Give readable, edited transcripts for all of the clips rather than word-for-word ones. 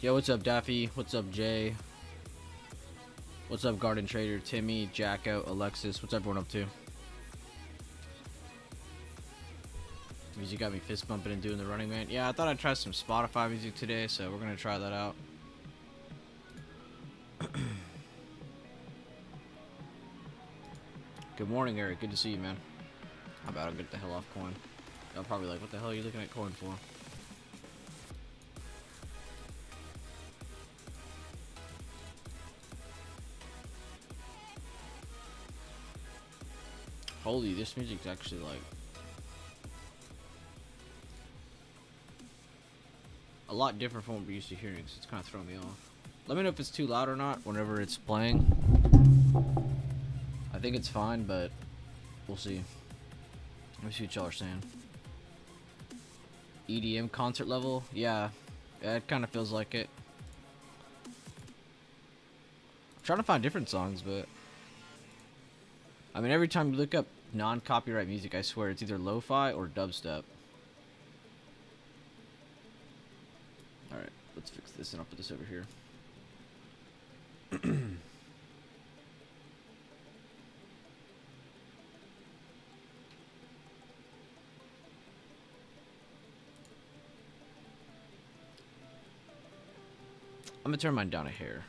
Yo, what's up, Daffy? What's up, Jay? What's up, Garden Trader? Timmy, Jacko, Alexis. What's everyone up to? Music got me fist bumping and doing the Running Man. Yeah, I thought I'd try some Spotify music today, so we're gonna try that out. Good morning, Eric. Good to see you, man. How about I'll get the hell off coin? Y'all probably like, what the hell are you looking at coin for? Holy, this music's actually like a lot different from what we're used to hearing, so it's kind of throwing me off. Let me know if it's too loud or not whenever it's playing. I think it's fine, but we'll see. Let me see what y'all are saying. EDM concert level? Yeah, it kind of feels like it. I'm trying to find different songs, but I mean, every time you look up non-copyright music, I swear it's either lo-fi or dubstep. Alright, let's fix this and I'll put this over here. I'm gonna turn mine down a hair.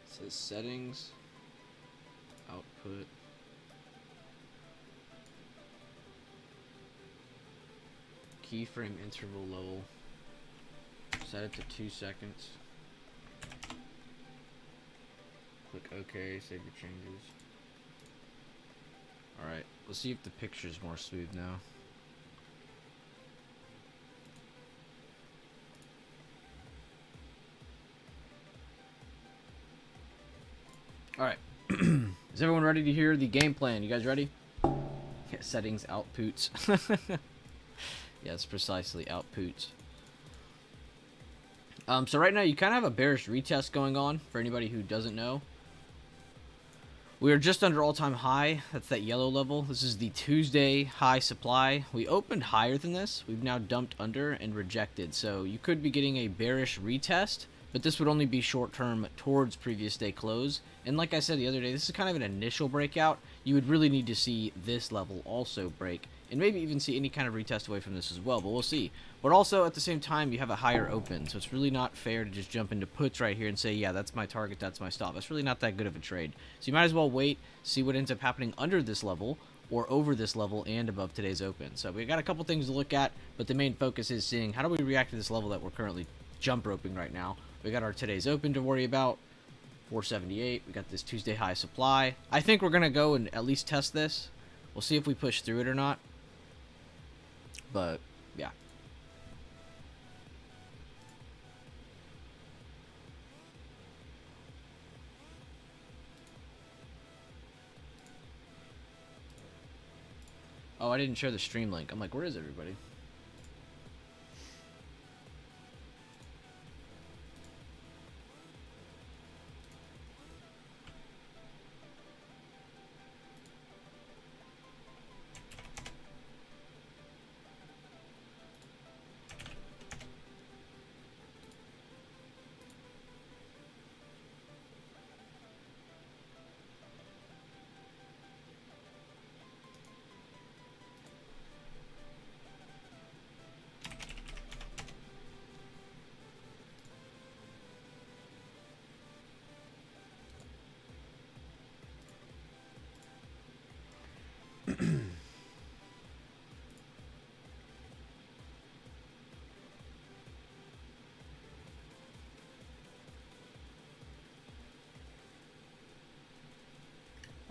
It says settings, output, keyframe interval level, set it to 2 seconds, click OK, save your changes. Alright, let's see if the picture's more smooth now. Alright, is everyone ready to hear the game plan? You guys ready? Yeah, settings, outputs. Yes, precisely, outputs. So right now you kind of have a bearish retest going on, for anybody who doesn't know. We are just under all-time high. That's that yellow level. This is the Tuesday high supply. We opened higher than this. We've now dumped under and rejected. So you could be getting a bearish retest, but this would only be short-term towards previous day close. And like I said the other day, this is kind of an initial breakout. You would really need to see this level also break, and maybe even see any kind of retest away from this as well, but we'll see. But also, at the same time, you have a higher open, so it's really not fair to just jump into puts right here and say, yeah, that's my target, that's my stop. That's really not that good of a trade. So you might as well wait, see what ends up happening under this level, or over this level and above today's open. So we got a couple things to look at, but the main focus is seeing how do we react to this level that we're currently jump roping right now. We got our today's open to worry about, 478. We got this Tuesday high supply. I think we're going to go and at least test this. We'll see if we push through it or not. But, yeah. Oh, I didn't share the stream link. I'm like, where is everybody?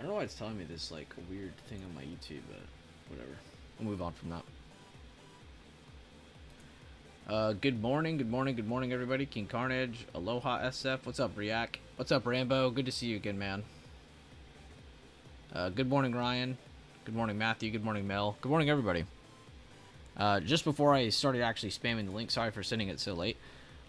I don't know why it's telling me this like weird thing on my YouTube, but whatever. We'll move on from that. Good morning, everybody. King Carnage, Aloha SF. What's up, Riak? What's up, Rambo? Good to see you again, man. Good morning, Ryan. Good morning, Matthew. Good morning, Mel. Good morning, everybody. Just before I started actually spamming the link, sorry for sending it so late.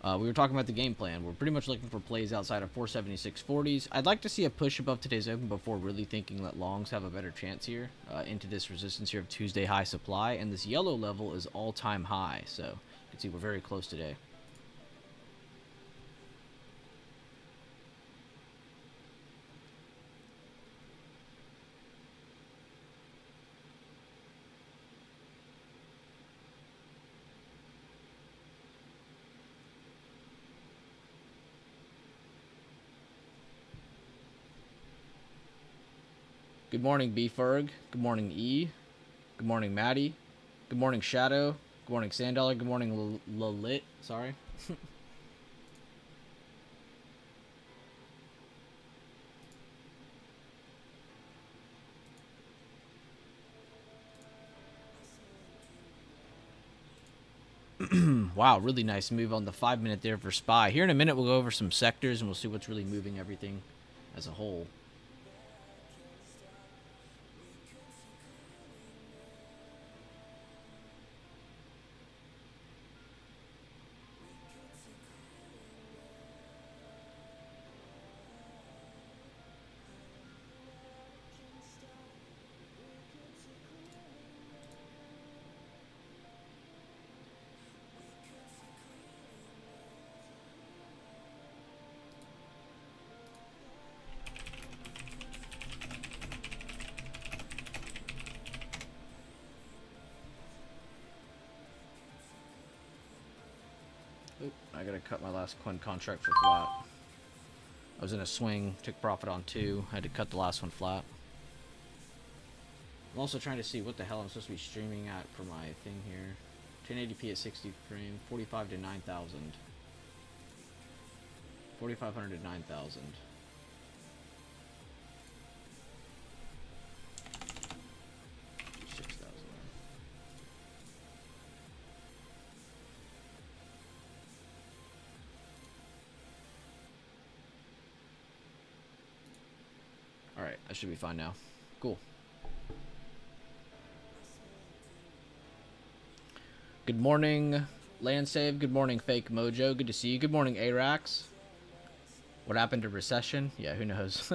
We were talking about the game plan. We're pretty much looking for plays outside of 476.40s. I'd like to see a push above today's open before really thinking that longs have a better chance here into this resistance here of Tuesday high supply. And this yellow level is all-time high. So you can see we're very close today. Good morning, B-Ferg. Good morning, E. Good morning, Maddie. Good morning, Shadow. Good morning, Sandollar. Good morning, Lalit. Sorry. Wow, really nice move on the 5-minute there for SPY. Here in a minute, we'll go over some sectors, and we'll see what's really moving everything as a whole. I gotta cut my last coin contract for flat. I was in a swing, took profit on 2. I had to cut the last one flat. I'm also trying to see what the hell I'm supposed to be streaming at for my thing here. 1080p at 60 frame, 45 to 9,000. 4,500 to 9,000. Alright, I should be fine now. Cool. Good morning, Landsave. Good morning, Fake Mojo. Good to see you. Good morning, Arax. What happened to recession? Yeah, who knows?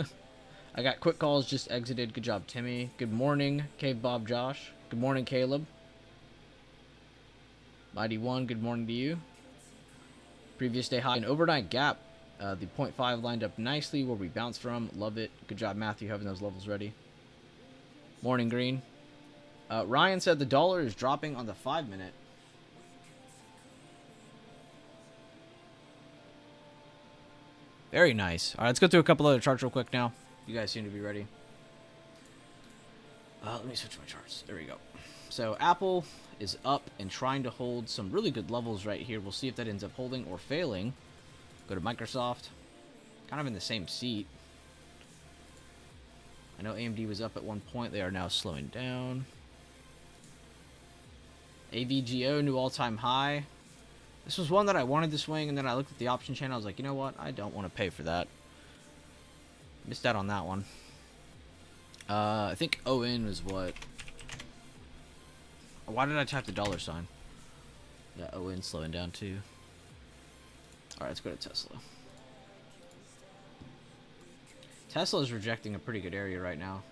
I got quick calls, just exited. Good job, Timmy. Good morning, Cave Bob Josh. Good morning, Caleb. Mighty One, good morning to you. Previous day high. An overnight gap. The 0.5 lined up nicely where we bounced from. Love it. Good job, Matthew, having those levels ready. Morning, Green. Ryan said the dollar is dropping on the 5-minute. Very nice. All right, let's go through a couple other charts real quick now. You guys seem to be ready. Let me switch my charts. There we go. So Apple is up and trying to hold some really good levels right here. We'll see if that ends up holding or failing. Go to Microsoft. Kind of in the same seat. I know AMD was up at one point. They are now slowing down. AVGO, new all-time high. This was one that I wanted to swing, and then I looked at the option channel. I was like, you know what? I don't want to pay for that. Missed out on that one. I think ON was what? Why did I type the dollar sign? Yeah, ON slowing down too. Alright, let's go to Tesla. Tesla is rejecting a pretty good area right now.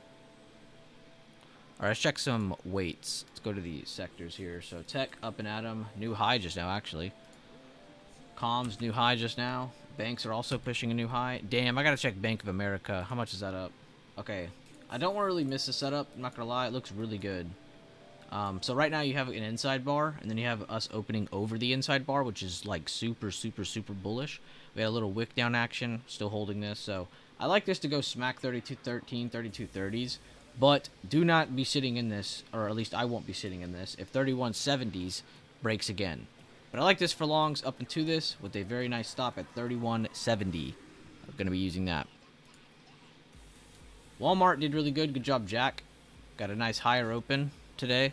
Alright, let's check some weights. Let's go to the sectors here. So tech up and at 'em. New high just now, actually. Comms, new high just now. Banks are also pushing a new high. Damn, I gotta check Bank of America. How much is that up? Okay. I don't want to really miss the setup. I'm not gonna lie. It looks really good. So right now you have an inside bar, and then you have us opening over the inside bar, which is like super, super, super bullish. We had a little wick down action, still holding this. So I like this to go smack 32.13, 32.30s. But do not be sitting in this, or at least I won't be sitting in this, if 31.70s breaks again. But I like this for longs up into this with a very nice stop at 31.70. I'm going to be using that. Walmart did really good. Good job, Jack. Got a nice higher open today.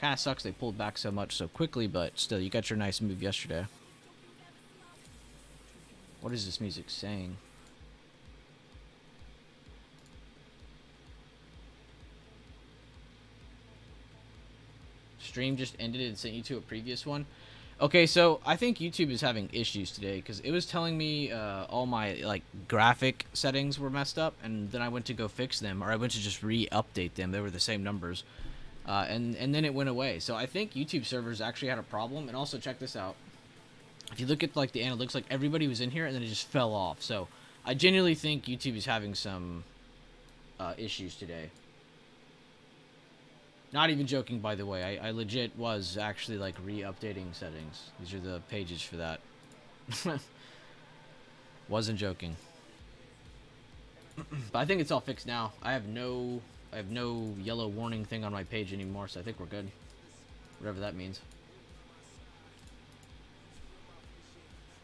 Kind of sucks they pulled back so much so quickly, but still, you got your nice move yesterday. What is this music saying? Stream just ended and sent you to a previous one. Okay, so I think YouTube is having issues today because it was telling me all my like graphic settings were messed up, and then I went to go fix them, or I went to just re-update them. They were the same numbers, and then it went away. So I think YouTube servers actually had a problem. And also check this out. If you look at like the analytics, like everybody was in here, and then it just fell off. So I genuinely think YouTube is having some issues today. Not even joking, by the way. I legit was actually, like, re-updating settings. These are the pages for that. Wasn't joking. But I think it's all fixed now. I have no yellow warning thing on my page anymore, so I think we're good. Whatever that means.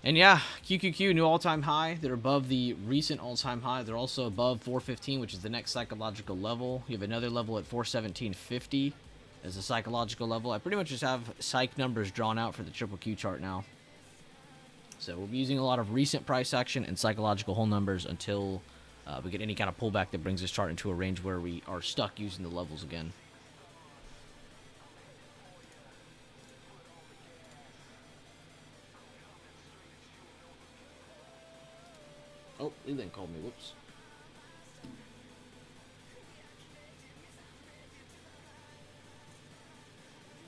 And yeah, QQQ, new all-time high. They're above the recent all-time high. They're also above 415, which is the next psychological level. You have another level at 417.50 as a psychological level. I pretty much just have psych numbers drawn out for the triple Q chart now. So we'll be using a lot of recent price action and psychological whole numbers until we get any kind of pullback that brings this chart into a range where we are stuck using the levels again. Oh, Leland called me. Whoops.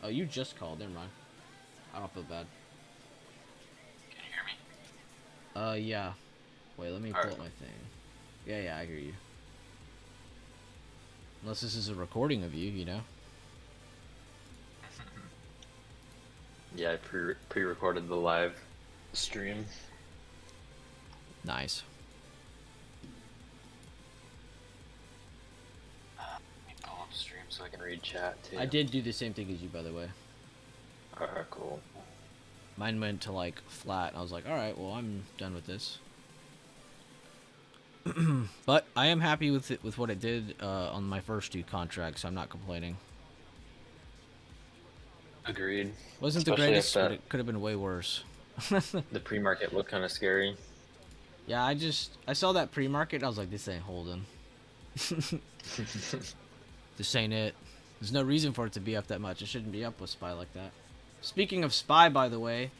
Oh, you just called. Never mind. I don't feel bad. Can you hear me? Yeah. Wait, let me pull up my thing. Yeah, I hear you. Unless this is a recording of you, you know? Yeah, I pre-recorded the live stream. Nice. Let me pull up stream so I can read chat too. I did do the same thing as you, by the way. Alright, cool. Mine went to like flat, and I was like, alright, well, I'm done with this. But I am happy with it, with what it did on my first two contracts, so I'm not complaining. Agreed. Wasn't Especially the greatest, if but it could have been way worse. the pre-market looked kind of scary. Yeah, I saw that pre-market, and I was like, this ain't holding. This ain't it. There's no reason for it to be up that much. It shouldn't be up with SPY like that. Speaking of SPY, by the way,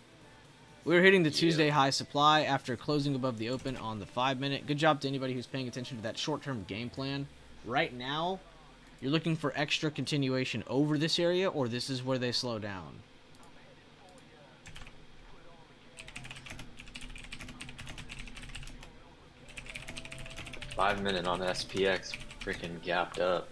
we're hitting the Tuesday high supply after closing above the open on the 5-minute. Good job to anybody who's paying attention to that short-term game plan. Right now, you're looking for extra continuation over this area, or this is where they slow down. Five-minute on SPX freaking gapped up.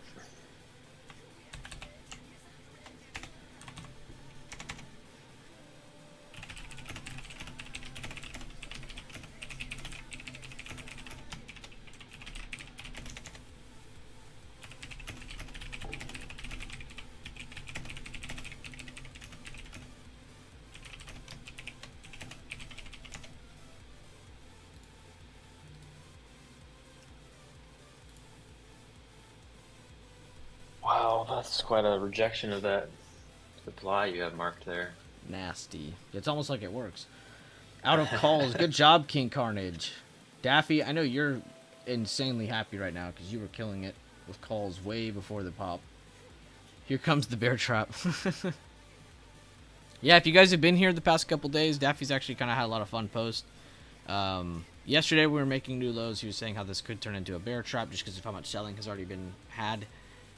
Wow, that's quite a rejection of that supply you have marked there. Nasty. It's almost like it works. Out of calls. Good job, King Carnage. Daffy, I know you're insanely happy right now because you were killing it with calls way before the pop. Here comes the bear trap. Yeah, if you guys have been here the past couple days, Daffy's actually kind of had a lot of fun posts. Yesterday we were making new lows. He was saying how this could turn into a bear trap just because of how much selling has already been had.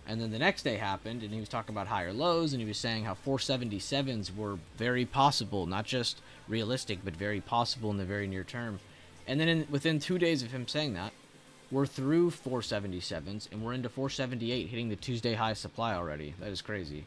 And then the next day happened, and he was talking about higher lows, and he was saying how 477s were very possible, not just realistic, but very possible in the very near term. And then within 2 days of him saying that, we're through 477s, and we're into 478, hitting the Tuesday high supply already. That is crazy.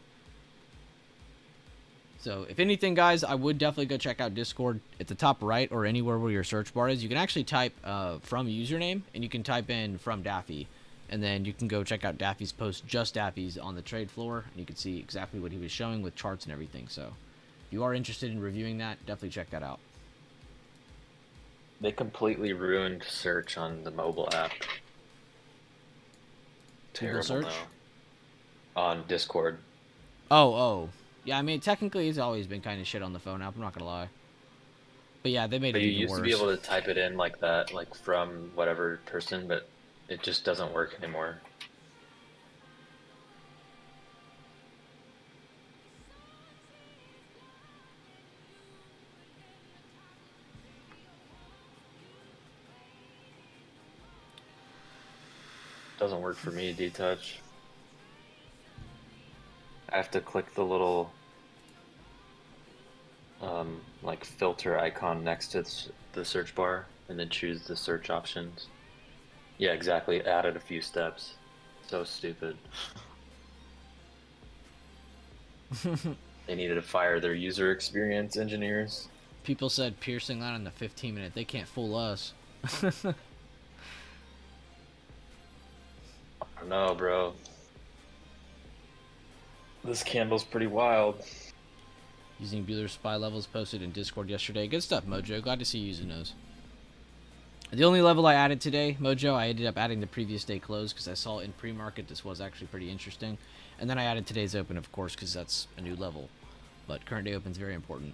So, if anything, guys, I would definitely go check out Discord at the top right or anywhere where your search bar is. You can actually type from username, and you can type in from Daffy. And then you can go check out Daffy's post, just Daffy's, on the trade floor, and you can see exactly what he was showing with charts and everything. So, if you are interested in reviewing that, definitely check that out. They completely ruined search on the mobile app. Terrible search? now. On Discord. Oh. Yeah, I mean, technically, it's always been kind of shit on the phone app. I'm not gonna lie. But yeah, they made But it you even used to be worse. able to type it in like that, like from whatever person, but it just doesn't work anymore. Doesn't work for me, D-Touch. I have to click the little like filter icon next to the search bar and then choose the search options. Yeah, exactly. It added a few steps. So stupid. They needed to fire their user experience engineers. People said piercing that on the 15-minute. They can't fool us. I don't know, bro. This candle's pretty wild. Using Bueller's spy levels posted in Discord yesterday. Good stuff, Mojo. Glad to see you using those. The only level I added today, Mojo, I ended up adding the previous day close because I saw in pre-market this was actually pretty interesting. And then I added today's open, of course, because that's a new level. But current day open is very important.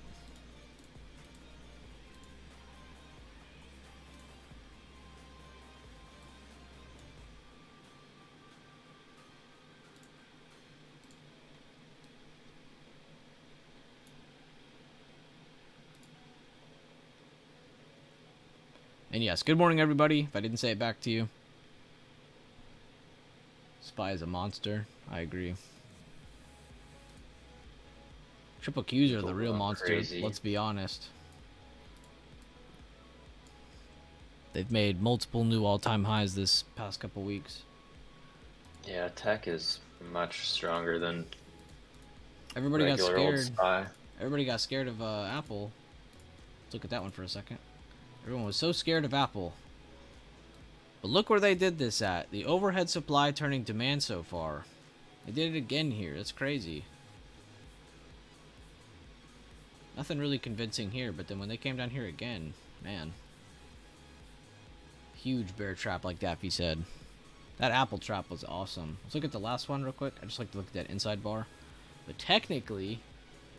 And yes, good morning, everybody. If I didn't say it back to you. Spy is a monster. I agree. Triple Qs are the real monster. Crazy. Let's be honest. They've made multiple new all-time highs this past couple weeks. Yeah, tech is much stronger than Everybody got regular old scared. spy. Everybody got scared of Apple. Let's look at that one for a second. Everyone was so scared of Apple. But look where they did this at. The overhead supply turning demand so far. They did it again here. That's crazy. Nothing really convincing here, but then when they came down here again, man. Huge bear trap like Daffy said. That Apple trap was awesome. Let's look at the last one real quick. I just like to look at that inside bar. But technically,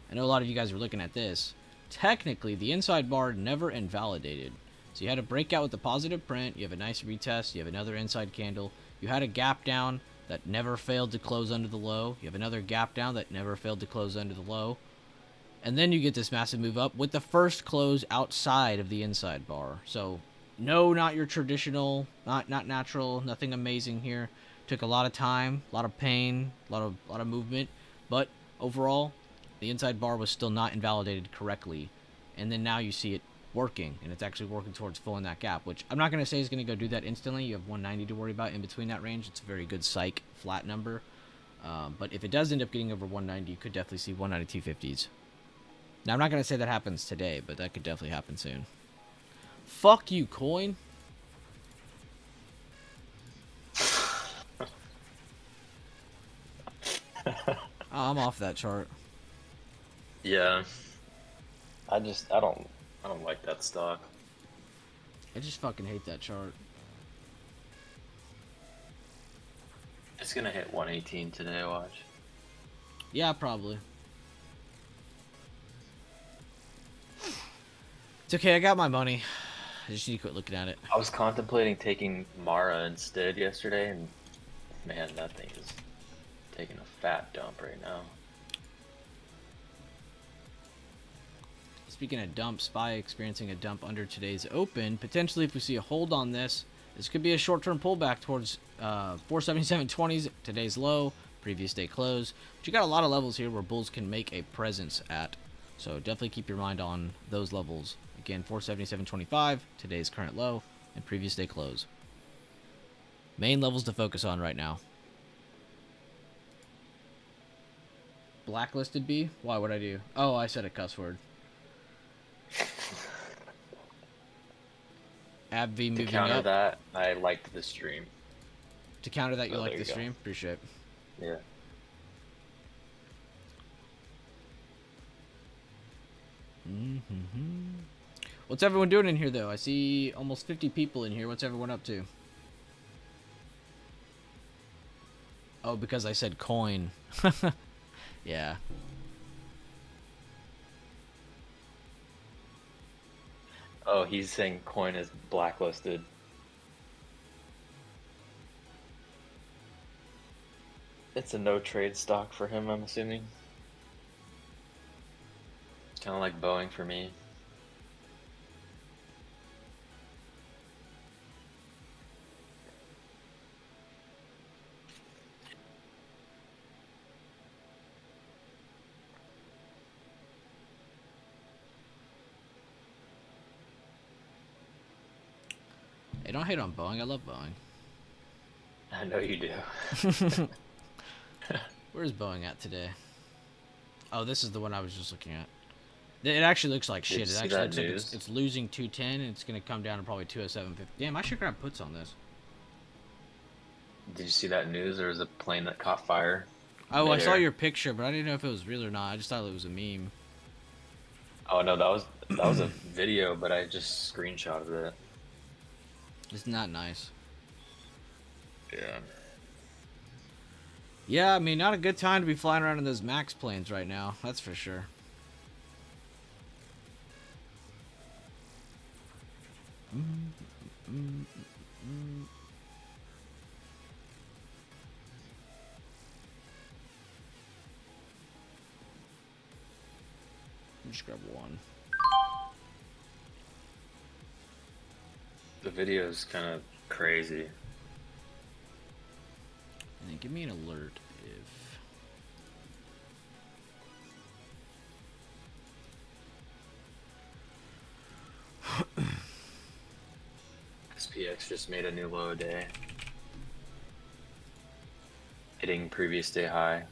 I know a lot of you guys were looking at this. Technically, the inside bar never invalidated. So you had a breakout with the positive print. You have a nice retest. You have another inside candle. You had a gap down that never failed to close under the low. You have another gap down that never failed to close under the low. And then you get this massive move up with the first close outside of the inside bar. So, no, not your traditional, not natural, nothing amazing here. Took a lot of time, a lot of pain, a lot of movement, but overall, the inside bar was still not invalidated correctly. And then now you see it working, and it's actually working towards filling that gap, which I'm not going to say is going to go do that instantly. You have 190 to worry about in between that range. It's a very good psych flat number. But if it does end up getting over 190, you could definitely see 190 250s. Now, I'm not going to say that happens today, but that could definitely happen soon. Fuck you, coin. Oh, I'm off that chart. Yeah. I don't like that stock. I just fucking hate that chart. It's gonna hit 118 today, watch. Yeah, probably. It's okay, I got my money. I just need to quit looking at it. I was contemplating taking Mara instead yesterday, and man, that thing is taking a fat dump right now. Speaking of dump, SPY experiencing a dump under today's open. Potentially, if we see a hold on this, this could be a short-term pullback towards 477.20s, today's low, previous day close. But you got a lot of levels here where bulls can make a presence at. So definitely keep your mind on those levels. Again, 477.25, today's current low, and previous day close. Main levels to focus on right now. Blacklisted B? Why would I do? Oh, I said a cuss word. AbbVie moving To counter up. that, I liked the stream. To counter that, you Oh, like there the you go. stream? Appreciate it. Yeah. What's everyone doing in here, though? I see almost 50 people in here. What's everyone up to? Oh, because I said coin. Yeah. Oh, he's saying coin is blacklisted. It's a no trade stock for him, I'm assuming. Kind of like Boeing for me. Hey, don't hate on Boeing. I love Boeing. I know you do. Where's Boeing at today? Oh, this is the one I was just looking at. It actually looks like Did you shit. It see actually that looks like news? it's losing 210 and it's going to come down to probably 207.50. Damn, I should grab puts on this. Did you see that news? There was a plane that caught fire Oh, I saw midair. your picture, but I didn't know if it was real or not. I just thought it was a meme. Oh no, that was a video, but I just screenshotted it. It's not nice. Yeah. Yeah, I mean, not a good time to be flying around in those Max planes right now. That's for sure. Just grab one. The video is kind of crazy. And then give me an alert if... SPX just made a new low day, hitting previous day high.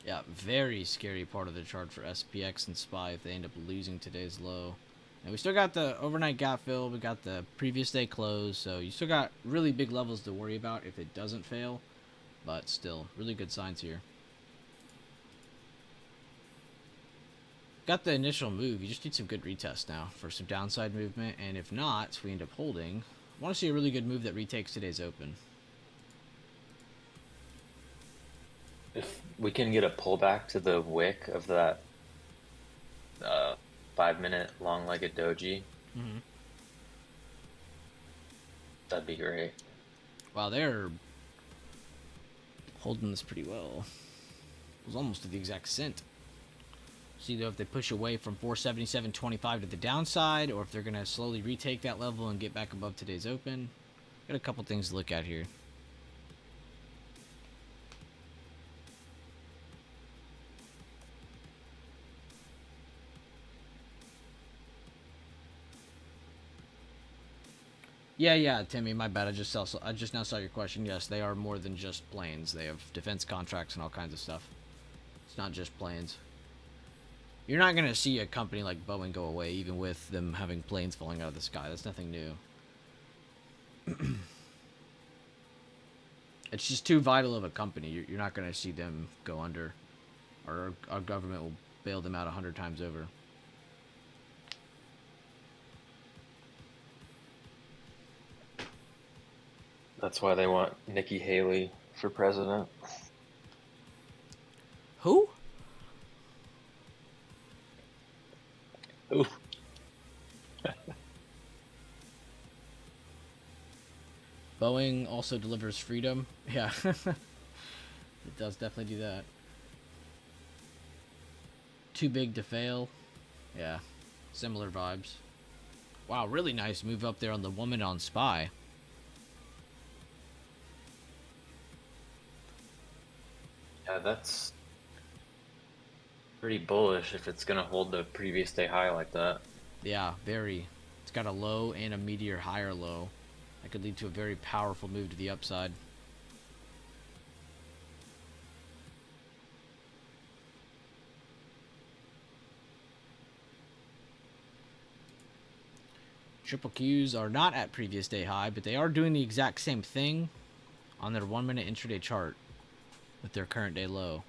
Yeah, very scary part of the chart for SPX and SPY if they end up losing today's low. And we still got the overnight gap fill, we got the previous day close, so you still got really big levels to worry about if it doesn't fail. But still, really good signs here. Got the initial move, you just need some good retest now for some downside movement, and if not, we end up holding. I want to see a really good move that retakes today's open. If we can get a pullback to the wick of that 5-minute long-legged doji, that'd be great. Wow, they're holding this pretty well. It was almost to the exact cent. See though if they push away from 477.25 to the downside, or if they're gonna slowly retake that level and get back above today's open. Got a couple things to look at here. Yeah, Timmy, my bad. I just now saw your question. Yes, they are more than just planes. They have defense contracts and all kinds of stuff. It's not just planes. You're not gonna see a company like Boeing go away, even with them having planes falling out of the sky. That's nothing new. It's just too vital of a company. You're not gonna see them go under, or our government will bail them out 100 times over. That's why they want Nikki Haley for president. Who? Ooh. Boeing also delivers freedom. Yeah, it does definitely do that. Too big to fail. Yeah, similar vibes. Wow, really nice move up there on the woman on SPY. Yeah, that's pretty bullish if it's gonna hold the previous day high like that. Yeah, very. It's got a low and a meteor higher low. That could lead to a very powerful move to the upside. Triple Qs are not at previous day high, but they are doing the exact same thing on their 1 minute intraday chart with their current day low.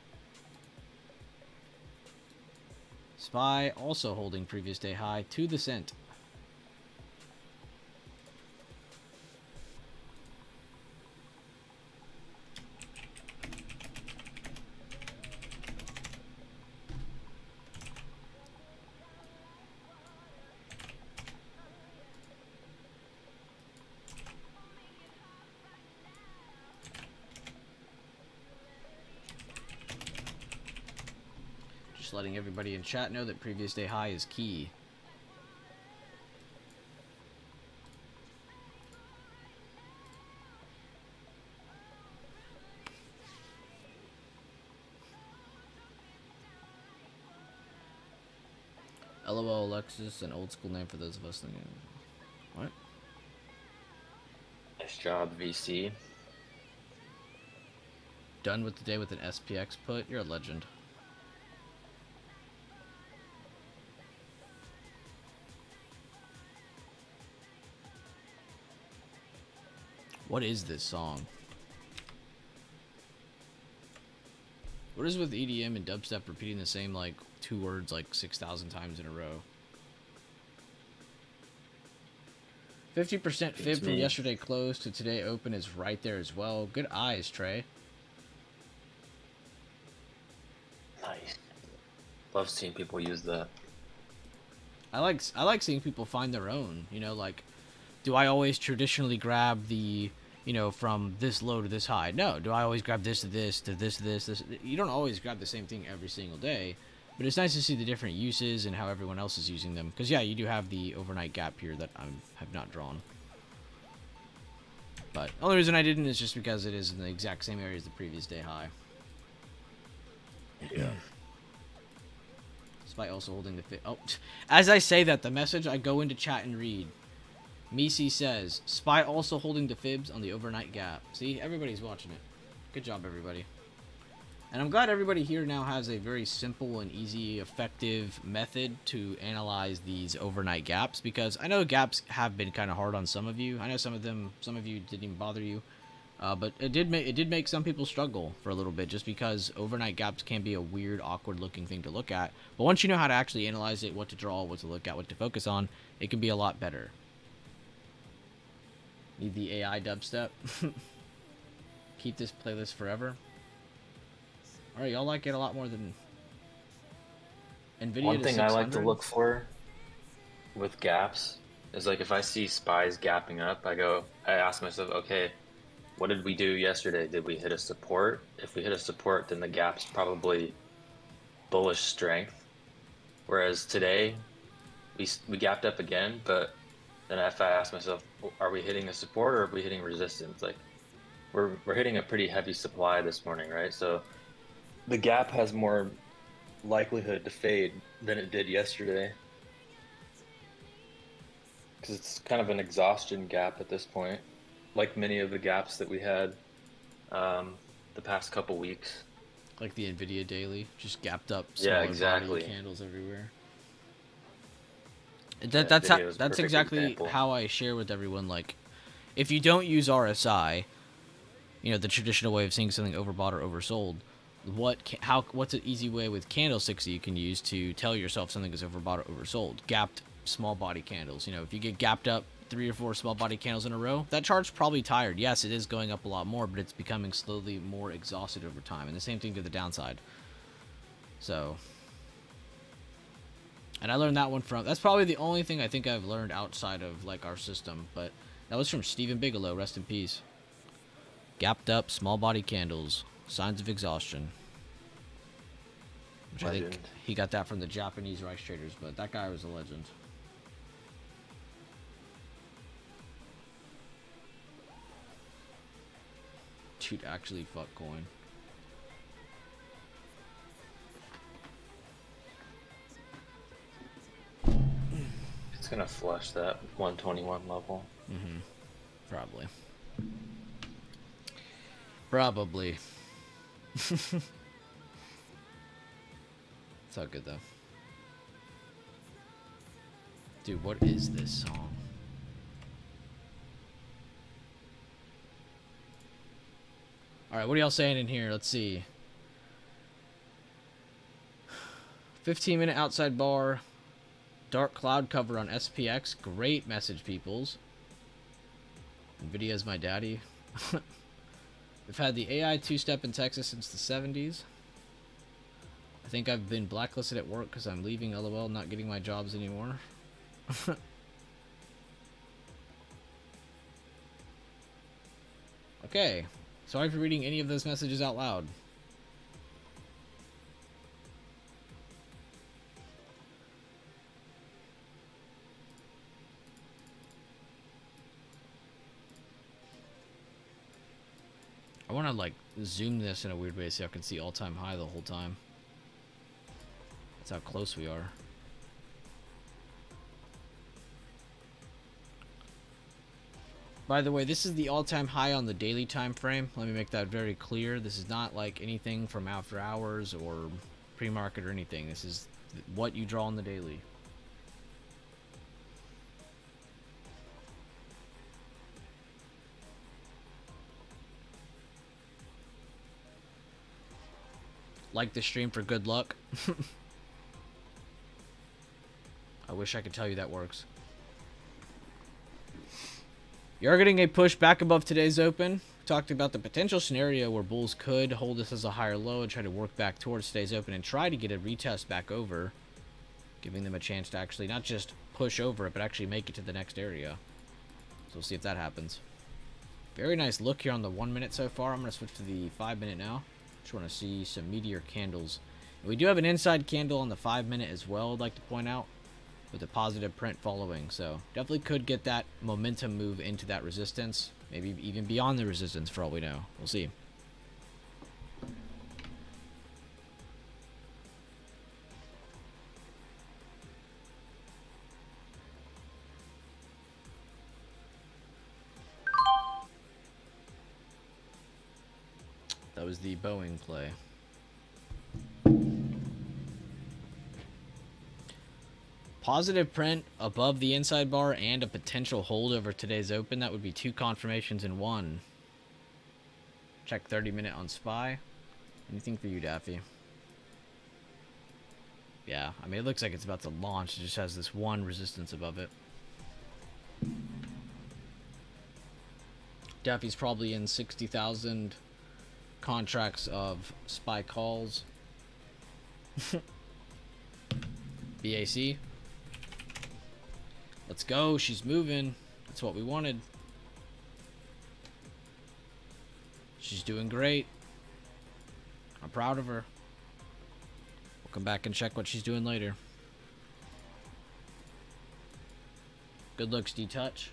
SPY also holding previous day high to the cent. Just letting everybody in chat know that previous day high is key. LOL Alexis, an old school name for those of us thinking. What? Nice job, VC. Done with the day with an SPX put? You're a legend. What is this song? What is with EDM and dubstep repeating the same, like, 2 words, like, 6,000 times in a row? 50% fib from yesterday close to today open is right there as well. Good eyes, Trey. Nice. Love seeing people use that. I like seeing people find their own, you know, like, do I always traditionally grab the, you know, from this low to this high? No. Do I always grab this to this to this to this? You don't always grab the same thing every single day, but it's nice to see the different uses and how everyone else is using them. Because, yeah, you do have the overnight gap here that I have not drawn. But the only reason I didn't is just because it is in the exact same area as the previous day high. Yeah. Despite also holding the fit. Oh, as I say that, the message I go into chat and read. Misi says, SPY also holding the fibs on the overnight gap. See, everybody's watching it. Good job, everybody. And I'm glad everybody here now has a very simple and easy, effective method to analyze these overnight gaps, because I know gaps have been kind of hard on some of you. I know some of you didn't even bother you. But it did make some people struggle for a little bit, just because overnight gaps can be a weird, awkward-looking thing to look at. But once you know how to actually analyze it, what to draw, what to look at, what to focus on, it can be a lot better. Need the AI dubstep. Keep this playlist forever. Alright, y'all like it a lot more than NVIDIA. One thing I like to look for with gaps is, like, if I see SPYs gapping up, I ask myself, okay, what did we do yesterday? Did we hit a support? If we hit a support, then the gap's probably bullish strength. Whereas today, we gapped up again, but then if I ask myself, are we hitting a support or are we hitting resistance? Like, we're hitting a pretty heavy supply this morning, right? So the gap has more likelihood to fade than it did yesterday, because it's kind of an exhaustion gap at this point, like many of the gaps that we had the past couple weeks. Like the NVIDIA daily, just gapped up, yeah, exactly. body candles everywhere. That's exactly example. How I share with everyone. Like, if you don't use RSI, you know, the traditional way of seeing something overbought or oversold, what's an easy way with candlesticks that you can use to tell yourself something is overbought or oversold? Gapped small body candles. You know, if you get gapped up 3 or 4 small body candles in a row, that chart's probably tired. Yes, it is going up a lot more, but it's becoming slowly more exhausted over time. And the same thing to the downside. So, and I learned that one from, that's probably the only thing I think I've learned outside of, like, our system, but that was from Stephen Bigelow, rest in peace. Gapped up small body candles, signs of exhaustion. Which legend. I think he got that from the Japanese rice traders, but that guy was a legend. Dude, actually fuck coin. It's gonna flush that 121 level. Mm-hmm. Probably. Probably. It's all good though. Dude, what is this song? Alright, what are y'all saying in here? Let's see. 15-minute outside bar. Dark cloud cover on SPX. Great message, peoples. NVIDIA's my daddy. We've had the AI two-step in Texas since the 70s. I think I've been blacklisted at work because I'm leaving LOL, not getting my jobs anymore. Okay. Sorry for reading any of those messages out loud. I want to like zoom this in a weird way so I can see all-time high the whole time. That's how close we are. By the way, this is the all-time high on the daily time frame. Let me make that very clear. This is not like anything from after hours or pre-market or anything. This is what you draw on the daily. Like the stream for good luck. I wish I could tell you that works. You are getting a push back above today's open. We talked about the potential scenario where bulls could hold this as a higher low and try to work back towards today's open and try to get a retest back over, giving them a chance to actually not just push over it, but actually make it to the next area. So we'll see if that happens. Very nice look here on the 1 minute so far. I'm going to switch to the 5 minute now. Just want to see some meteor candles. And we do have an inside candle on the 5 minute as well, I'd like to point out, with a positive print following. So definitely could get that momentum move into that resistance, maybe even beyond the resistance for all we know. We'll see. That was the Boeing play. Positive print above the inside bar and a potential hold over today's open. That would be two confirmations in one. Check 30 minute on SPY. Anything for you, Daffy? Yeah, I mean, it looks like it's about to launch. It just has this one resistance above it. Daffy's probably in 60,000 contracts of SPY calls. BAC. Let's go. She's moving. That's what we wanted. She's doing great. I'm proud of her. We'll come back and check what she's doing later. Good looks, D-Touch.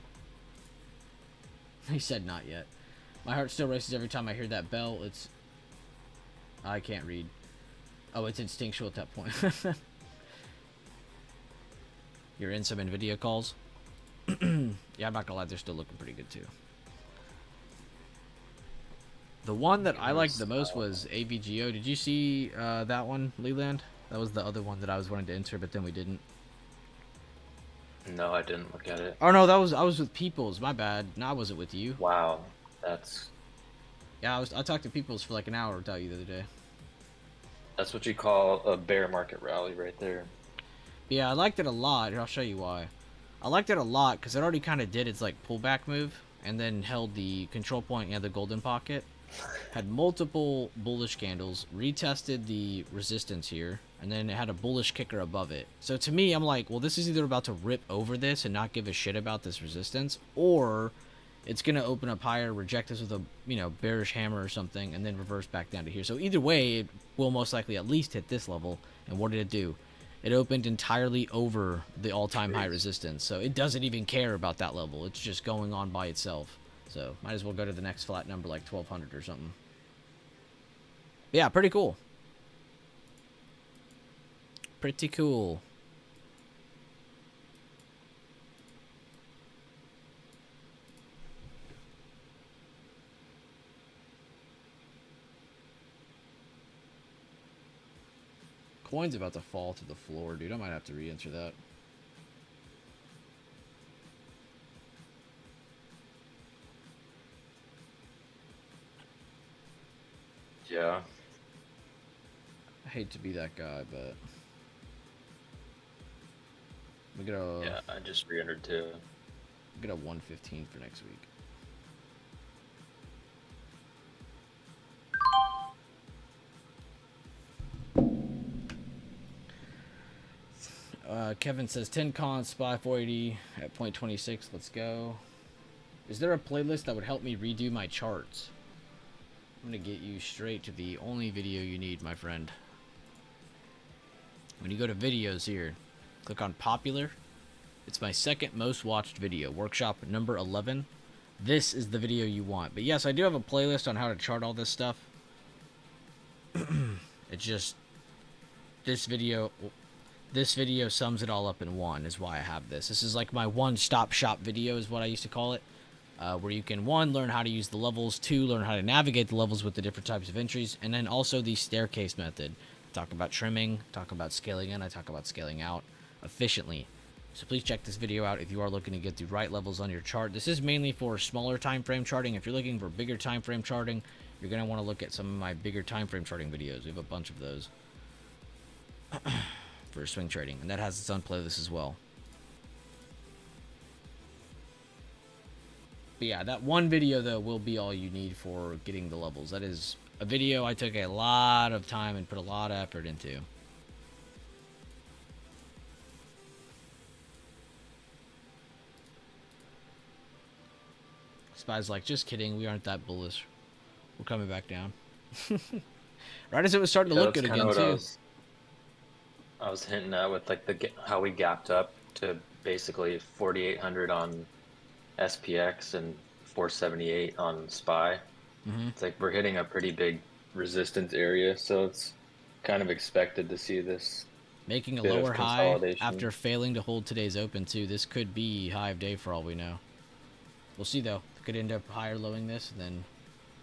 He said not yet. My heart still races every time I hear that bell. It's... I can't read. Oh, it's instinctual at that point. You're in some NVIDIA calls? Yeah, I'm not gonna lie, they're still looking pretty good too. The one that I liked the most was AVGO. Did you see that one, Leland? That was the other one that I was wanting to enter, but then we didn't. No, I didn't look at it. Oh no, I was with Peoples. My bad. No, I wasn't with you. Wow, that's... Yeah, I talked to Peoples for like an hour without you the other day. That's what you call a bear market rally right there. Yeah, I liked it a lot. Here, I'll show you why. I liked it a lot because it already kind of did its like pullback move and then held the control point and the golden pocket. Had multiple bullish candles, retested the resistance here, and then it had a bullish kicker above it. So to me, I'm like, well, this is either about to rip over this and not give a shit about this resistance, or it's going to open up higher, reject this with a, you know, bearish hammer or something, and then reverse back down to here. So either way, it will most likely at least hit this level. And what did it do? It opened entirely over the all-time high resistance. So it doesn't even care about that level. It's just going on by itself. So might as well go to the next flat number like 1200 or something. Yeah, pretty cool. Pretty cool. Coin's about to fall to the floor, dude. I might have to re-enter that. Yeah. I hate to be that guy, but We get a Yeah, I just re-entered too. 115 for next week. Kevin says 10 cons, SPY 480 at 0.26. Let's go. Is there a playlist that would help me redo my charts? I'm going to get you straight to the only video you need, my friend. When you go to videos here, click on popular. It's my second most watched video, workshop number 11. This is the video you want. But yes, I do have a playlist on how to chart all this stuff. It's just this video sums it all up in one, is why I have this. This is like my one-stop shop video is what I used to call it. Where you can, 1, learn how to use the levels, 2, learn how to navigate the levels with the different types of entries, and then also the staircase method. Talk about trimming, talk about scaling in, I talk about scaling out efficiently. So please check this video out if you are looking to get the right levels on your chart. This is mainly for smaller time frame charting. If you're looking for bigger time frame charting, you're going to want to look at some of my bigger time frame charting videos. We have a bunch of those for swing trading, and that has its own playlist as well. But yeah, that one video though will be all you need for getting the levels. That is a video I took a lot of time and put a lot of effort into. Spy's like, just kidding, we aren't that bullish. We're coming back down. Right as it was starting to look good again too. I was hinting at with like how we gapped up to basically 4,800 on SPX and 478 on SPY. It's like we're hitting a pretty big resistance area, so it's kind of expected to see this making a lower high after failing to hold today's open too. This could be high of day for all we know. We'll see though. It could end up higher lowing this and then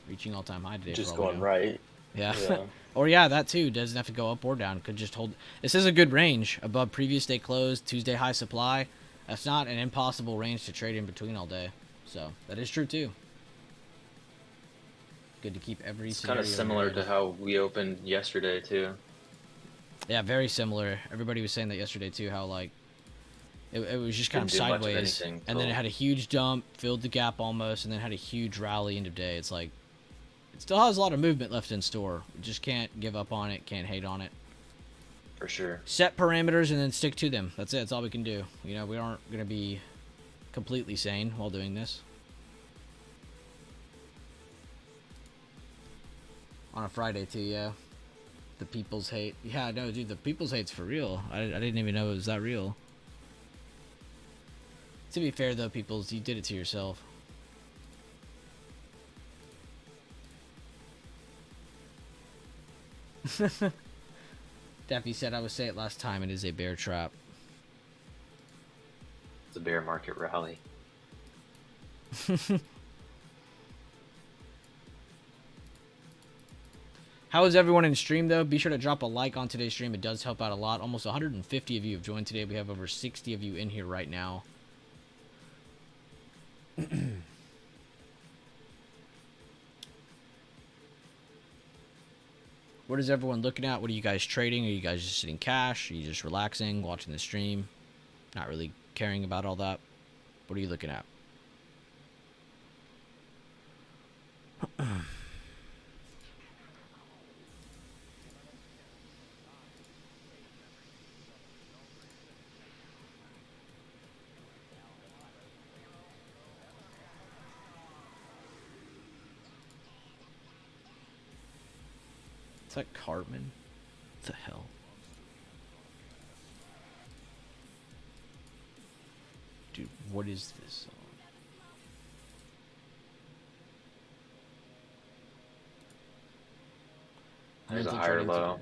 reaching all-time high today. Just going right. Yeah. Or yeah, that too doesn't have to go up or down. Could just hold. This is a good range above previous day close, Tuesday high supply. That's not an impossible range to trade in between all day. So that is true too. Good to keep every. It's kind of similar to how we opened yesterday too. Yeah, very similar. Everybody was saying that yesterday too. How like it was just kind of sideways, and then it had a huge dump, filled the gap almost, and then had a huge rally end of day. It's like it still has a lot of movement left in store. We just can't give up on it. Can't hate on it. For sure. Set parameters and then stick to them. That's it. That's all we can do. You know, we aren't gonna be completely sane while doing this. On a Friday too, yeah. The people's hate. Yeah, no, dude, the people's hate's for real. I didn't even know it was that real. To be fair though, peoples, you did it to yourself. Daffy said I would say it last time, it is a bear trap. It's a bear market rally. How is everyone in stream though? Be sure to drop a like on today's stream. It does help out a lot. Almost 150 of you have joined today. We have over 60 of you in here right now. What is everyone looking at? What are you guys trading? Are you guys just sitting cash? Are you just relaxing, watching the stream? Not really caring about all that? What are you looking at? Is that Cartman? What the hell? Dude, what is this song? There's a higher low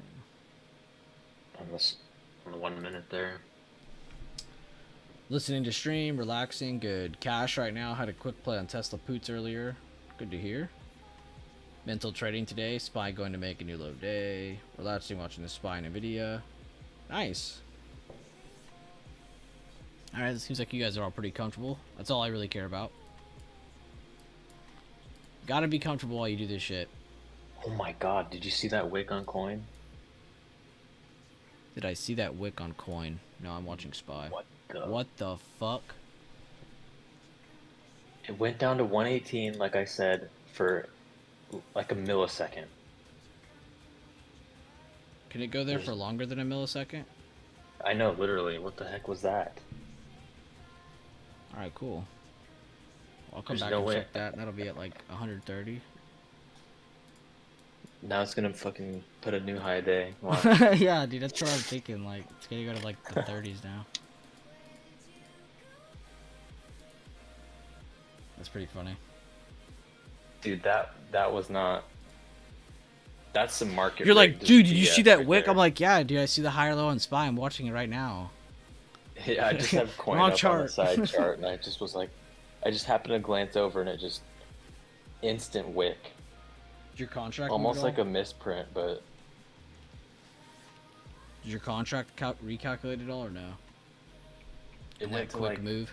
on the 1 minute there. Listening to stream, relaxing, good. Cash right now. Had a quick play on Tesla Poots earlier. Good to hear. Mental trading today. SPY going to make a new low day. Relaxing, watching the SPY and NVIDIA. Nice. Alright, it seems like you guys are all pretty comfortable. That's all I really care about. Gotta be comfortable while you do this shit. Oh my god, did you see that wick on coin? Did I see that wick on coin? No, I'm watching SPY. What the? What the fuck? It went down to 118, like I said, for like a millisecond. Can it go there There's, for longer than a millisecond? I know, literally. What the heck was that? Alright, cool. I'll come There's back no and way. check that. That'll be at like 130. Now it's gonna fucking put a new high day. Watch. Yeah, dude, that's what I'm thinking. Like, it's gonna go to like the 30s now. That's pretty funny. Dude, that was not. That's some market. You're like, rigged dude, did you BS see that right wick? there. I'm like, yeah, dude, I see the higher, low, and SPY. I'm watching it right now. Yeah, I just have coin Wrong up on the chart. side chart, and I just was like, I just happened to glance over, and it just instant wick, Did your contract move almost at like a all? misprint, but Did your contract recalculate at all or no? it In went that to quick like move.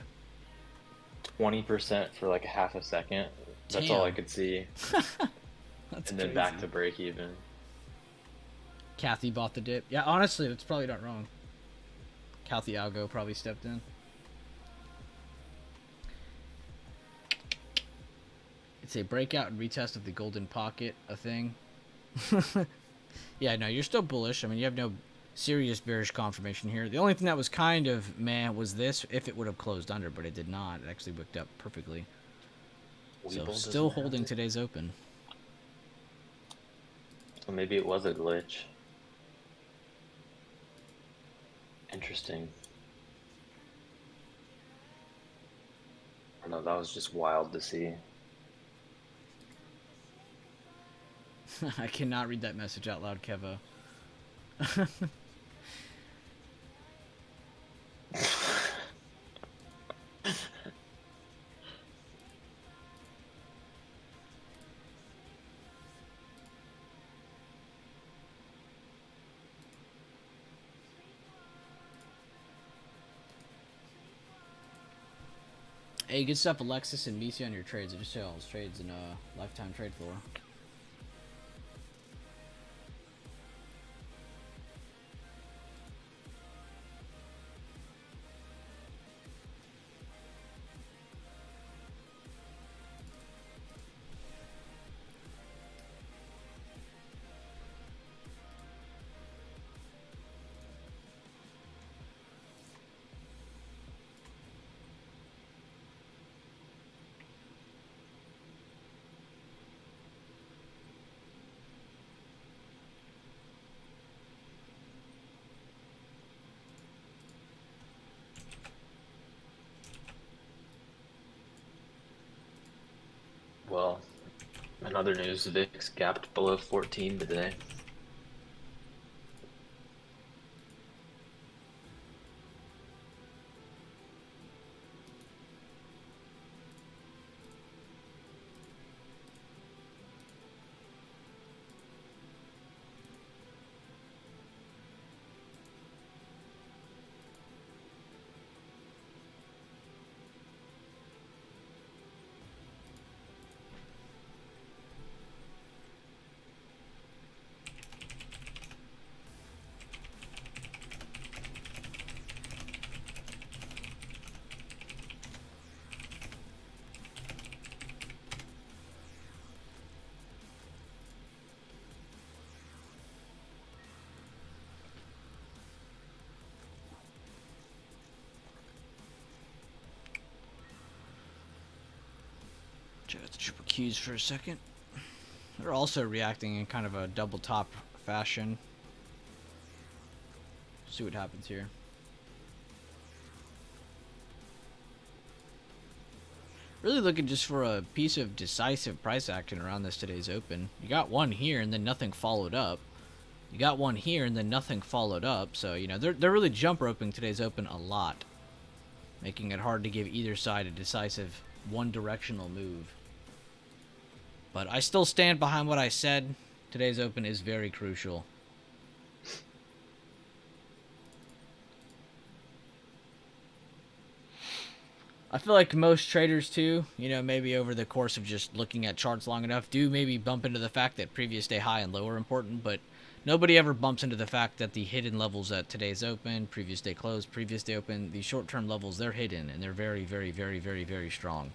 20% for like a half a second. That's all I Damn. could see, That's and then crazy. back to break even. Kathy bought the dip. Yeah, honestly, that's probably not wrong. Kathy Algo probably stepped in. It's a breakout and retest of the golden pocket, a thing. Yeah, no, you're still bullish. I mean, you have no serious bearish confirmation here. The only thing that was kind of meh was this, if it would have closed under, but it did not. It actually wicked up perfectly. So Weeble still doesn't have holding it. today's open. So maybe it was a glitch. Interesting. Or no, that was just wild to see. I cannot read that message out loud, Kevo. Hey, good stuff, Alexis and Misi on your trades. I just saw all those trades in Lifetime Trade Floor. Well, in other news, VIX gapped below 14 today. Check out the triple Qs for a second. They're also reacting in kind of a double top fashion. See what happens here. Really looking just for a piece of decisive price action around this today's open. You got one here and then nothing followed up. You got one here and then nothing followed up. So, you know, they're really jump roping today's open a lot, making it hard to give either side a decisive one-directional move. But I still stand behind what I said. Today's open is very crucial. I feel like most traders too, you know, maybe over the course of just looking at charts long enough, do maybe bump into the fact that previous day high and low are important, but Nobody ever bumps into the fact that the hidden levels at today's open, previous day closed, previous day open, the short-term levels, they're hidden, and they're very, very, very, very, very strong.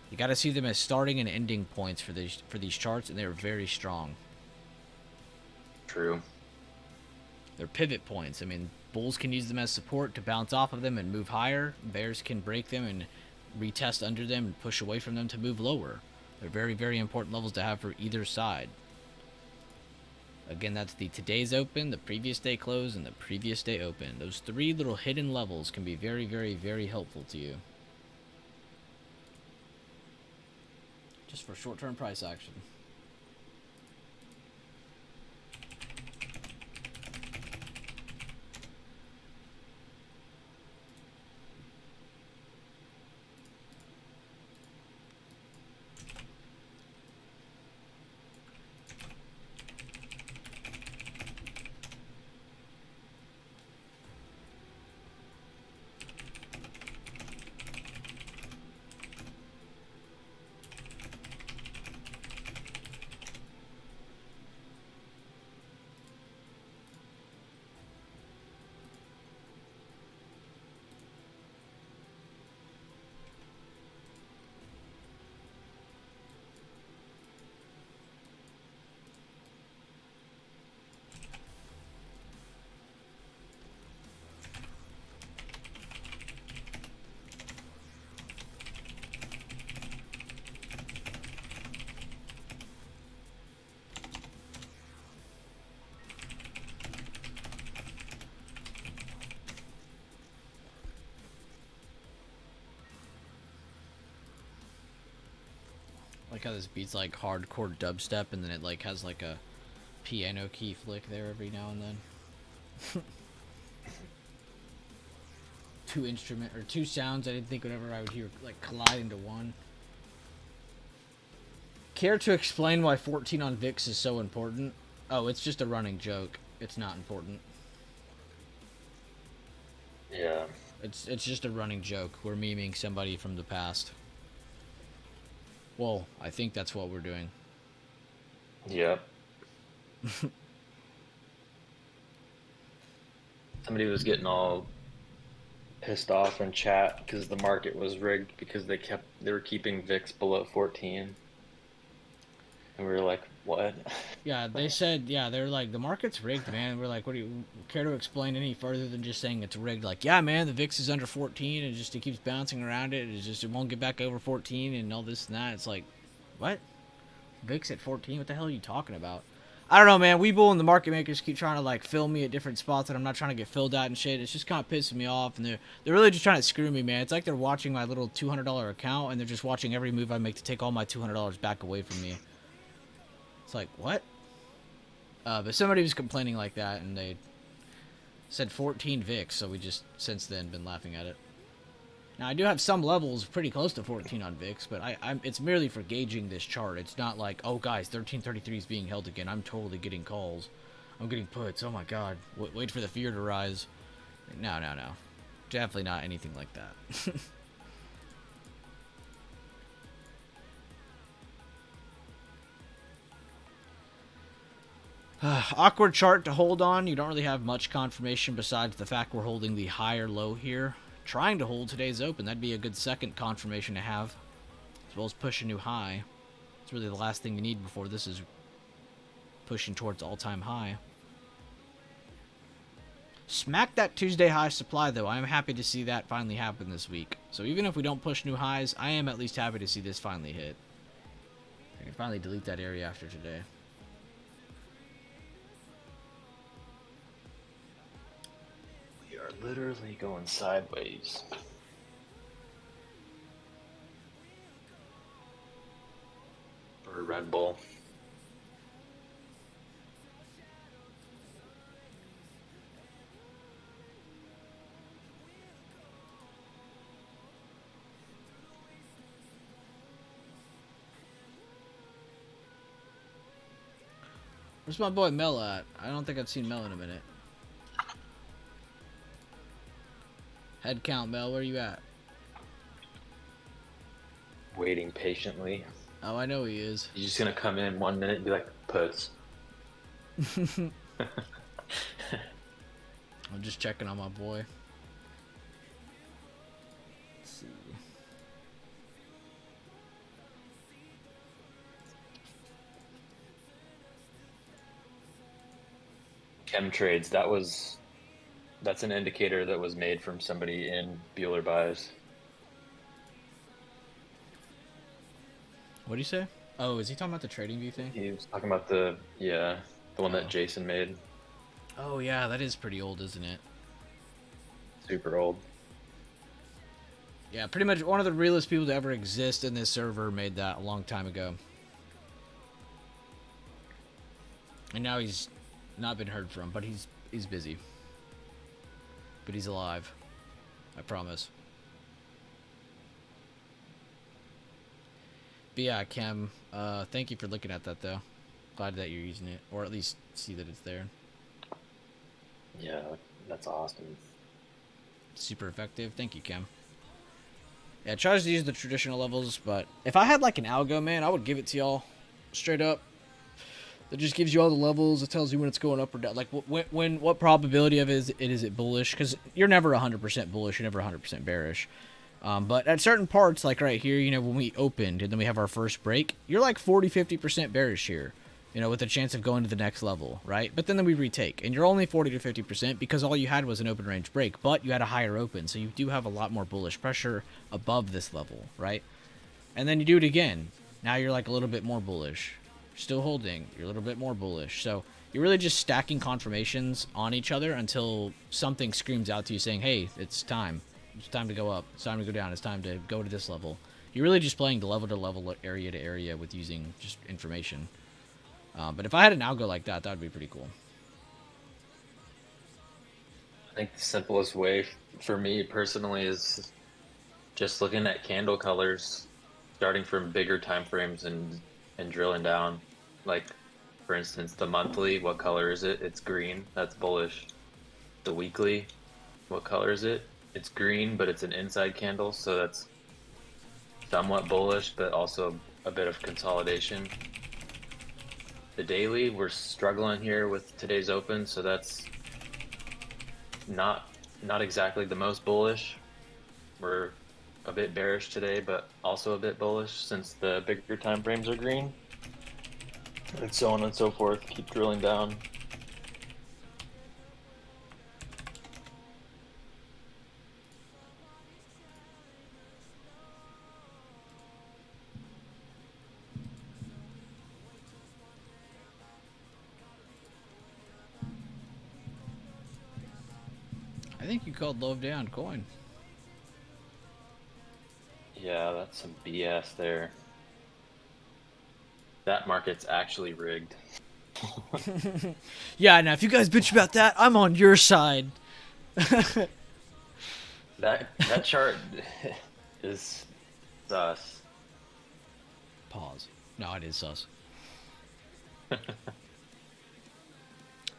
You got to see them as starting and ending points for these charts, and they're very strong. True. They're pivot points. I mean, bulls can use them as support to bounce off of them and move higher. Bears can break them and retest under them and push away from them to move lower. They're very, very important levels to have for either side. Again, that's the today's open, the previous day close, and the previous day open. Those 3 little hidden levels can be very, very, very helpful to you. Just for short-term price action. Like how this beats like hardcore dubstep, and then it like has like a piano key flick there every now and then. 2 sounds I didn't think whenever I would hear like collide into one. Care to explain why 14 on VIX is so important? Oh, it's just a running joke. It's not important. Yeah. It's just a running joke. We're memeing somebody from the past. Well, I think that's what we're doing. Yep. Somebody was getting all pissed off in chat because the market was rigged because they were keeping VIX below 14. And we were like, what? Yeah, they said, yeah, they're like, the market's rigged, man. We're like, what do you care to explain any further than just saying it's rigged? Like, yeah, man, the VIX is under 14 and it keeps bouncing around it. It won't get back over 14 and all this and that. It's like, what? VIX at 14? What the hell are you talking about? I don't know, man. Webull and the market makers keep trying to like fill me at different spots that I'm not trying to get filled at and shit. It's just kind of pissing me off, and they're really just trying to screw me, man. It's like they're watching my little $200 account and they're just watching every move I make to take all my $200 back away from me. It's like, what? But somebody was complaining like that, and they said 14 VIX, so we just since then been laughing at it. Now I do have some levels pretty close to 14 on VIX, but it's merely for gauging this chart. It's not like, oh guys, 1333 is being held again. I'm totally getting calls. I'm getting puts. Oh my god. Wait for the fear to rise. No. Definitely not anything like that. Awkward chart to hold on. You don't really have much confirmation besides the fact we're holding the higher low here. Trying to hold today's open. That'd be a good second confirmation to have. As well as push a new high. It's really the last thing you need before this is pushing towards all-time high. Smack that Tuesday high supply, though. I'm happy to see that finally happen this week. So even if we don't push new highs, I am at least happy to see this finally hit. I can finally delete that area after today. Literally going sideways. For Red Bull. Where's my boy Mel at? I don't think I've seen Mel in a minute. Head count, Mel, where you at? Waiting patiently. Oh, I know he is. He's just gonna come in 1 minute and be like, puts. I'm just checking on my boy. Let's see. Chemtrades, that's an indicator that was made from somebody in Bueller Buys. What do you say? Oh, is he talking about the trading view thing? He was talking about the one that Oh. Jason made. Oh yeah, that is pretty old, isn't it? Super old. Yeah, pretty much one of the realest people to ever exist in this server made that a long time ago. And now he's not been heard from, but he's busy. But he's alive. I promise. But yeah, Chem, thank you for looking at that though. Glad that you're using it, or at least see that it's there. Yeah, that's awesome. Super effective. Thank you, Chem. Yeah, it tries to use the traditional levels, but if I had like an algo, man, I would give it to y'all straight up. That just gives you all the levels. It tells you when it's going up or down. Like what probability of it is it bullish? Because you're never 100% bullish. You're never 100% bearish. But at certain parts, like right here, you know, when we opened and then we have our first break, you're like 40-50% bearish here. You know, with a chance of going to the next level, right? But then we retake, and you're only 40 to 50% because all you had was an open range break, but you had a higher open, so you do have a lot more bullish pressure above this level, right? And then you do it again. Now you're like a little bit more bullish. Still holding, you're a little bit more bullish. So you're really just stacking confirmations on each other until something screams out to you saying, hey, it's time. It's time to go up. It's time to go down. It's time to go to this level. You're really just playing the level to level, area to area with using just information. But if I had an algo like that, that would be pretty cool. I think the simplest way for me personally is just looking at candle colors, starting from bigger time frames and drilling down. Like, for instance, the monthly, what color is it? It's green. That's bullish. The weekly, what color is it? It's green, but it's an inside candle, so that's somewhat bullish, but also a bit of consolidation. The daily, we're struggling here with today's open, so that's not exactly the most bullish. We're a bit bearish today, but also a bit bullish since the bigger time frames are green. And so on and so forth. Keep drilling down. I think you called Love Down coin. Yeah, that's some BS there. That market's actually rigged. Yeah, now if you guys bitch about that, I'm on your side. That chart is sus. Pause. No, it is sus.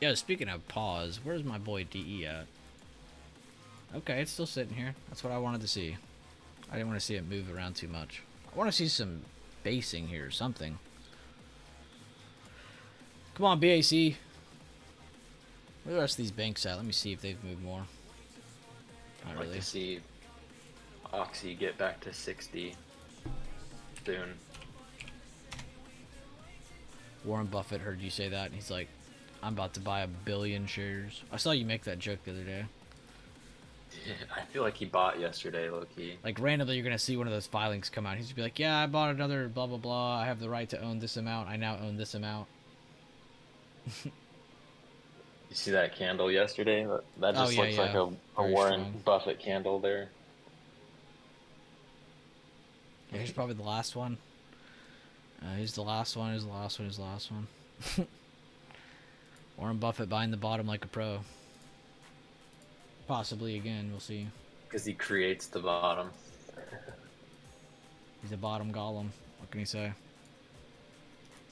Yeah, speaking of pause, where's my boy DE at? Okay, it's still sitting here. That's what I wanted to see. I didn't want to see it move around too much. I want to see some basing here or something. Come on, BAC. Where are the rest of these banks at? Let me see if they've moved more. Not I'd like really. to see Oxy get back to 60 soon. Warren Buffett heard you say that, and he's like, I'm about to buy 1 billion shares. I saw you make that joke the other day. I feel like he bought yesterday, low-key. Like, randomly, you're going to see one of those filings come out. He's going to be like, yeah, I bought another blah, blah, blah. I have the right to own this amount. I now own this amount. You see that candle yesterday? That just looks like a Very Warren strong. Buffett candle there. Yeah, here's probably the last one. Here's the last one. Here's the last one. Here's the last one. Warren Buffett buying the bottom like a pro. Possibly again. We'll see. Because he creates the bottom. He's a bottom golem. What can he say?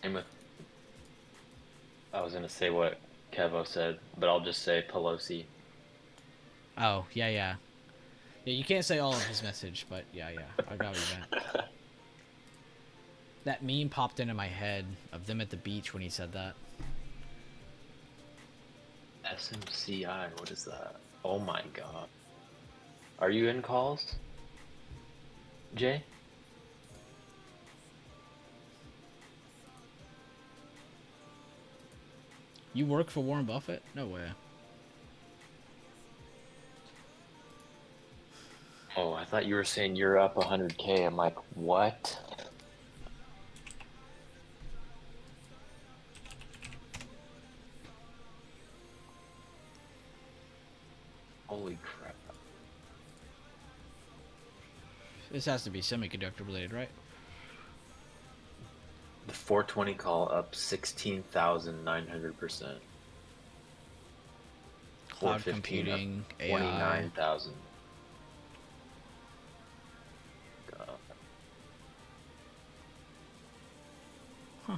Same with... I was going to say what Kevo said, but I'll just say Pelosi. Oh, yeah, yeah. Yeah, you can't say all of his message, but yeah, yeah. I got what you meant. That meme popped into my head of them at the beach when he said that. SMCI, what is that? Oh my god. Are you in calls, Jay? You work for Warren Buffett? No way. Oh, I thought you were saying you're up 100K. I'm like, what? Holy crap. This has to be semiconductor related, right? The 420 call up 16,900%. Cloud 415 computing, up AI. 29,000. Huh.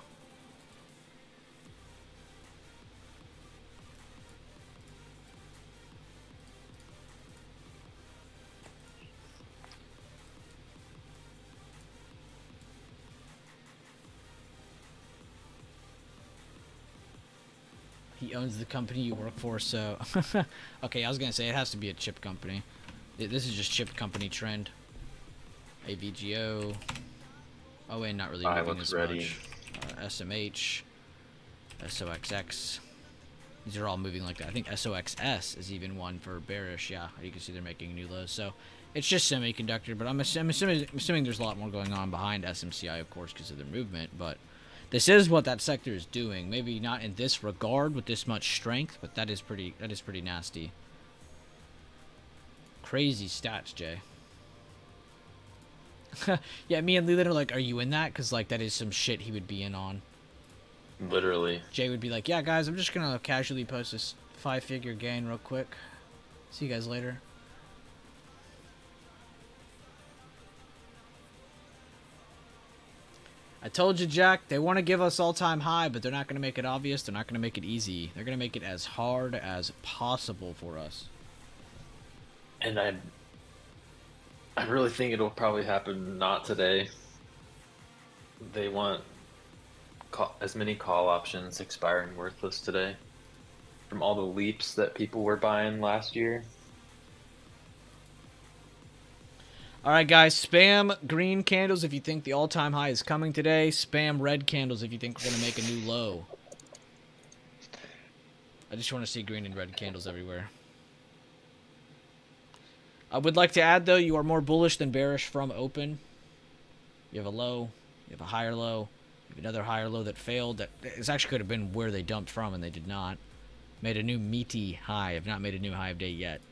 He owns the company you work for, so... Okay, I was gonna say, it has to be a chip company. This is just chip company trend. AVGO. Oh, wait, not really moving looks as ready. much. SMH. SOXX. These are all moving like that. I think SOXS is even one for bearish. Yeah, you can see they're making new lows. So it's just semiconductor, but I'm assuming there's a lot more going on behind SMCI, of course, because of their movement. But this is what that sector is doing. Maybe not in this regard with this much strength, but that is pretty nasty. Crazy stats, Jay. Yeah, me and Leland are like, are you in that? Because like that is some shit he would be in on. Literally. Jay would be like, yeah, guys, I'm just gonna casually post this 5-figure gain real quick. See you guys later. I told you, Jack, they want to give us all-time high, but they're not going to make it obvious. They're not going to make it easy. They're going to make it as hard as possible for us. And I really think it'll probably happen not today. They want as many call options expiring worthless today from all the leaps that people were buying last year. All right, guys, spam green candles if you think the all-time high is coming today. Spam red candles if you think we're going to make a new low. I just want to see green and red candles everywhere. I would like to add, though, you are more bullish than bearish from open. You have a low. You have a higher low. You have another higher low that failed. This actually could have been where they dumped from, and they did not. Made a new meaty high. Have not made a new high of day yet.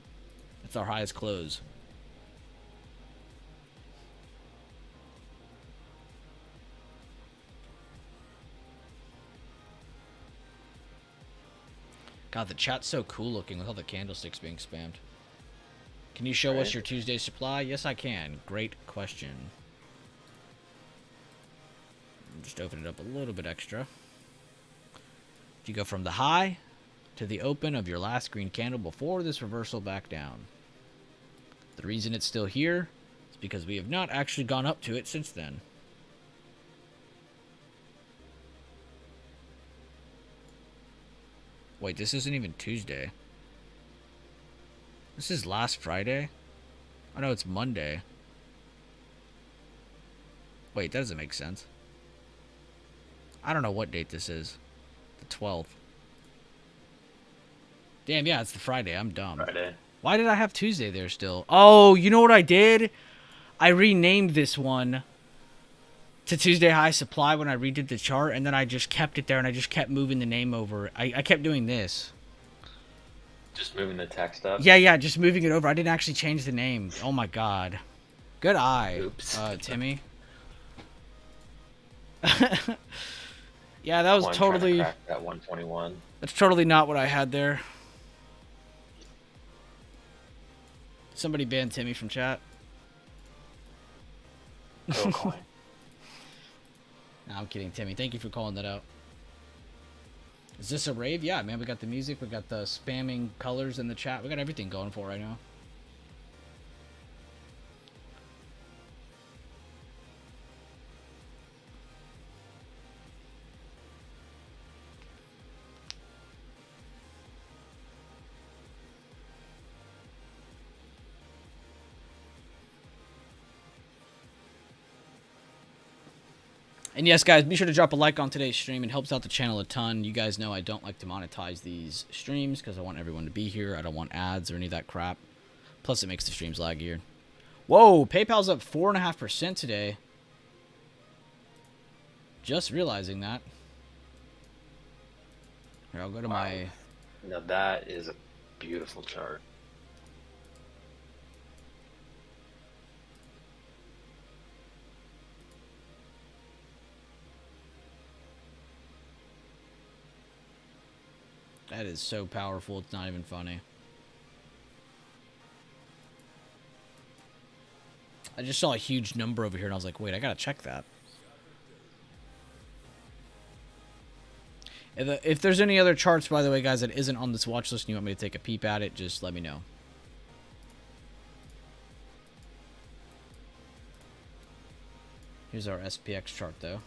That's our highest close. God, the chat's so cool looking with all the candlesticks being spammed. Can you show us your Tuesday supply? Yes, I can. Great question. Just open it up a little bit extra. You go from the high to the open of your last green candle before this reversal back down. The reason it's still here is because we have not actually gone up to it since then. Wait, this isn't even Tuesday. This is last Friday? Oh no, it's Monday. Wait, that doesn't make sense. I don't know what date this is. The 12th. Damn, yeah, it's the Friday. I'm dumb. Friday. Why did I have Tuesday there still? Oh, you know what I did? I renamed this one to Tuesday High Supply when I redid the chart, and then I just kept it there, and I just kept moving the name over. I kept doing this. Just moving the text up? Yeah, just moving it over. I didn't actually change the name. Oh my god. Good eye, Oops. Timmy. Yeah, that was totally... Crack that 121. That's totally not what I had there. Somebody banned Timmy from chat. Go coin. No, I'm kidding, Timmy. Thank you for calling that out. Is this a rave? Yeah, man. We got the music. We got the spamming colors in the chat. We got everything going for it right now. And yes, guys, be sure to drop a like on today's stream. It helps out the channel a ton. You guys know I don't like to monetize these streams because I want everyone to be here. I don't want ads or any of that crap. Plus, it makes the streams laggier. Whoa, PayPal's up 4.5% today. Just realizing that. Here, I'll go to my... Now that is a beautiful chart. That is so powerful, it's not even funny. I just saw a huge number over here and I was like, wait, I gotta check that. If there's any other charts, by the way, guys, that isn't on this watch list and you want me to take a peep at it, just let me know. Here's our SPX chart, though.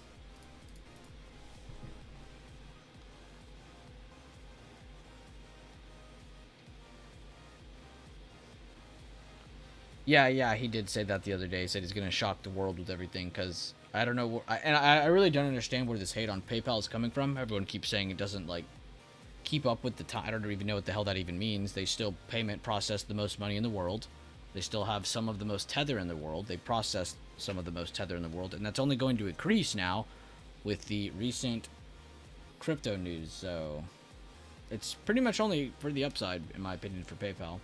Yeah, he did say that the other day. He said he's going to shock the world with everything because I don't know. I really don't understand where this hate on PayPal is coming from. Everyone keeps saying it doesn't, like, keep up with the time. I don't even know what the hell that even means. They still payment process the most money in the world. They still have some of the most tether in the world. They process some of the most tether in the world. And that's only going to increase now with the recent crypto news. So it's pretty much only for the upside, in my opinion, for PayPal.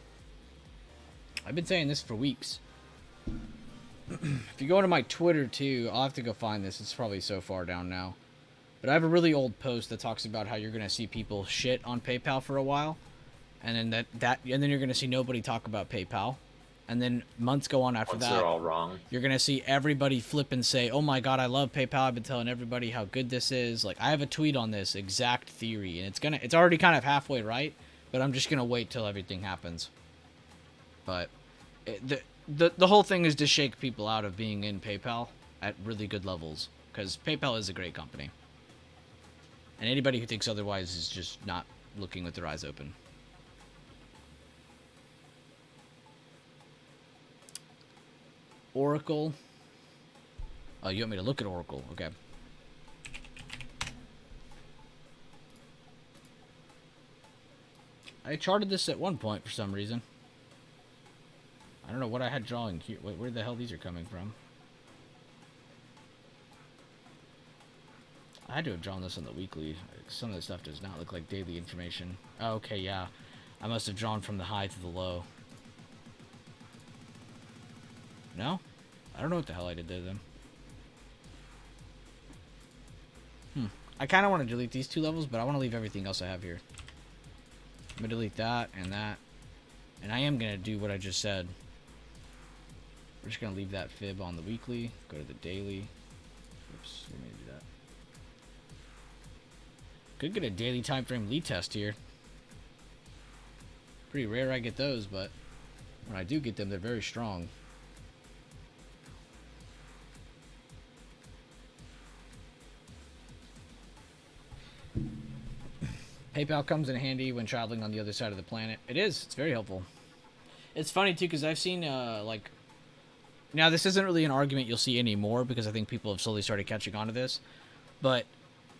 I've been saying this for weeks. If you go to my Twitter, too, I'll have to go find this. It's probably so far down now. But I have a really old post that talks about how you're going to see people shit on PayPal for a while. And then and then you're going to see nobody talk about PayPal. And then months go on after Once that. they're all wrong. You're going to see everybody flip and say, oh my god, I love PayPal. I've been telling everybody how good this is. Like, I have a tweet on this exact theory. And it's already kind of halfway right. But I'm just going to wait till everything happens. But the whole thing is to shake people out of being in PayPal at really good levels. Because PayPal is a great company. And anybody who thinks otherwise is just not looking with their eyes open. Oracle. Oh, you want me to look at Oracle? Okay. I charted this at one point for some reason. I don't know what I had drawing here. Wait, where the hell these are coming from? I had to have drawn this on the weekly. Some of this stuff does not look like daily information. Oh, okay, yeah. I must have drawn from the high to the low. No? I don't know what the hell I did there, then. I kind of want to delete these two levels, but I want to leave everything else I have here. I'm going to delete that and that. And I am going to do what I just said. We're just going to leave that fib on the weekly. Go to the daily. Oops, let me do that. Could get a daily time frame lead test here. Pretty rare I get those, but when I do get them, they're very strong. PayPal comes in handy when traveling on the other side of the planet. It is. It's very helpful. It's funny, too, because I've seen, like... Now, this isn't really an argument you'll see anymore, because I think people have slowly started catching on to this. But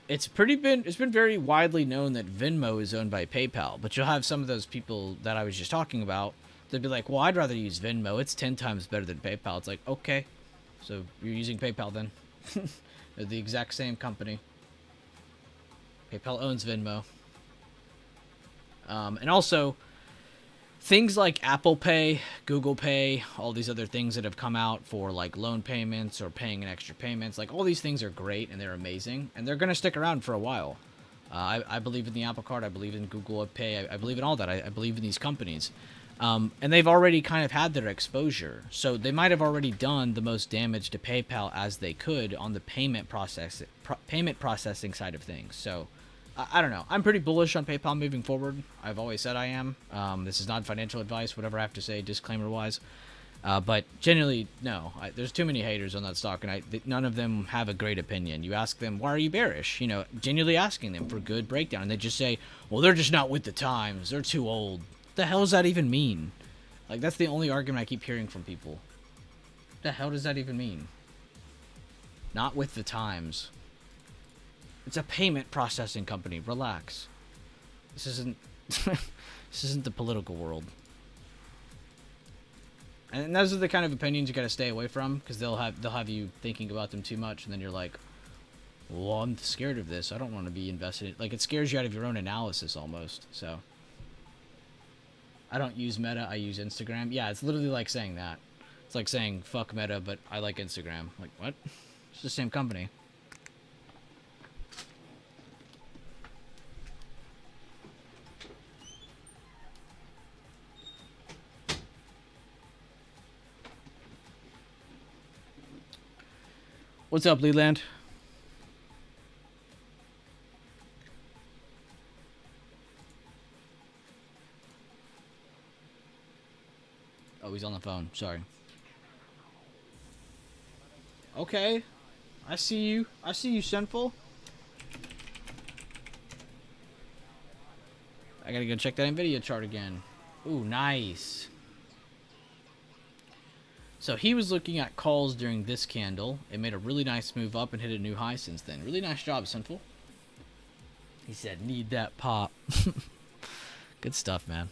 it's been very widely known that Venmo is owned by PayPal. But you'll have some of those people that I was just talking about. They'll be like, well, I'd rather use Venmo. It's 10 times better than PayPal. It's like, okay. So you're using PayPal then. They're the exact same company. PayPal owns Venmo. And also, things like Apple Pay, Google Pay, all these other things that have come out for like loan payments or paying in extra payments, like all these things are great and they're amazing and they're going to stick around for a while. I believe in the Apple Card. I believe in Google Pay. I believe in all that. I believe in these companies. And they've already kind of had their exposure. So they might have already done the most damage to PayPal as they could on the payment processing side of things. So I don't know. I'm pretty bullish on PayPal moving forward. I've always said I am. This is not financial advice, whatever I have to say, disclaimer-wise. But generally, no. There's too many haters on that stock, and none of them have a great opinion. You ask them, why are you bearish? You know, genuinely asking them for good breakdown. And they just say, well, they're just not with the times. They're too old. What the hell does that even mean? Like, that's the only argument I keep hearing from people. What the hell does that even mean? Not with the times. It's a payment processing company. Relax. This isn't this isn't the political world. And those are the kind of opinions you gotta stay away from, because they'll have you thinking about them too much, and then you're like, well, I'm scared of this. I don't want to be invested. Like, it scares you out of your own analysis almost. So I don't use Meta. I use Instagram. Yeah, it's literally like saying that. It's like saying fuck Meta, but I like Instagram. Like, what? It's the same company. What's up, Leland? Oh, he's on the phone. Sorry. Okay. I see you. I see you, Sinful. I gotta go check that NVIDIA chart again. Ooh, nice. So he was looking at calls during this candle. It made a really nice move up and hit a new high since then. Really nice job, Sinful. He said, need that pop. Good stuff, man.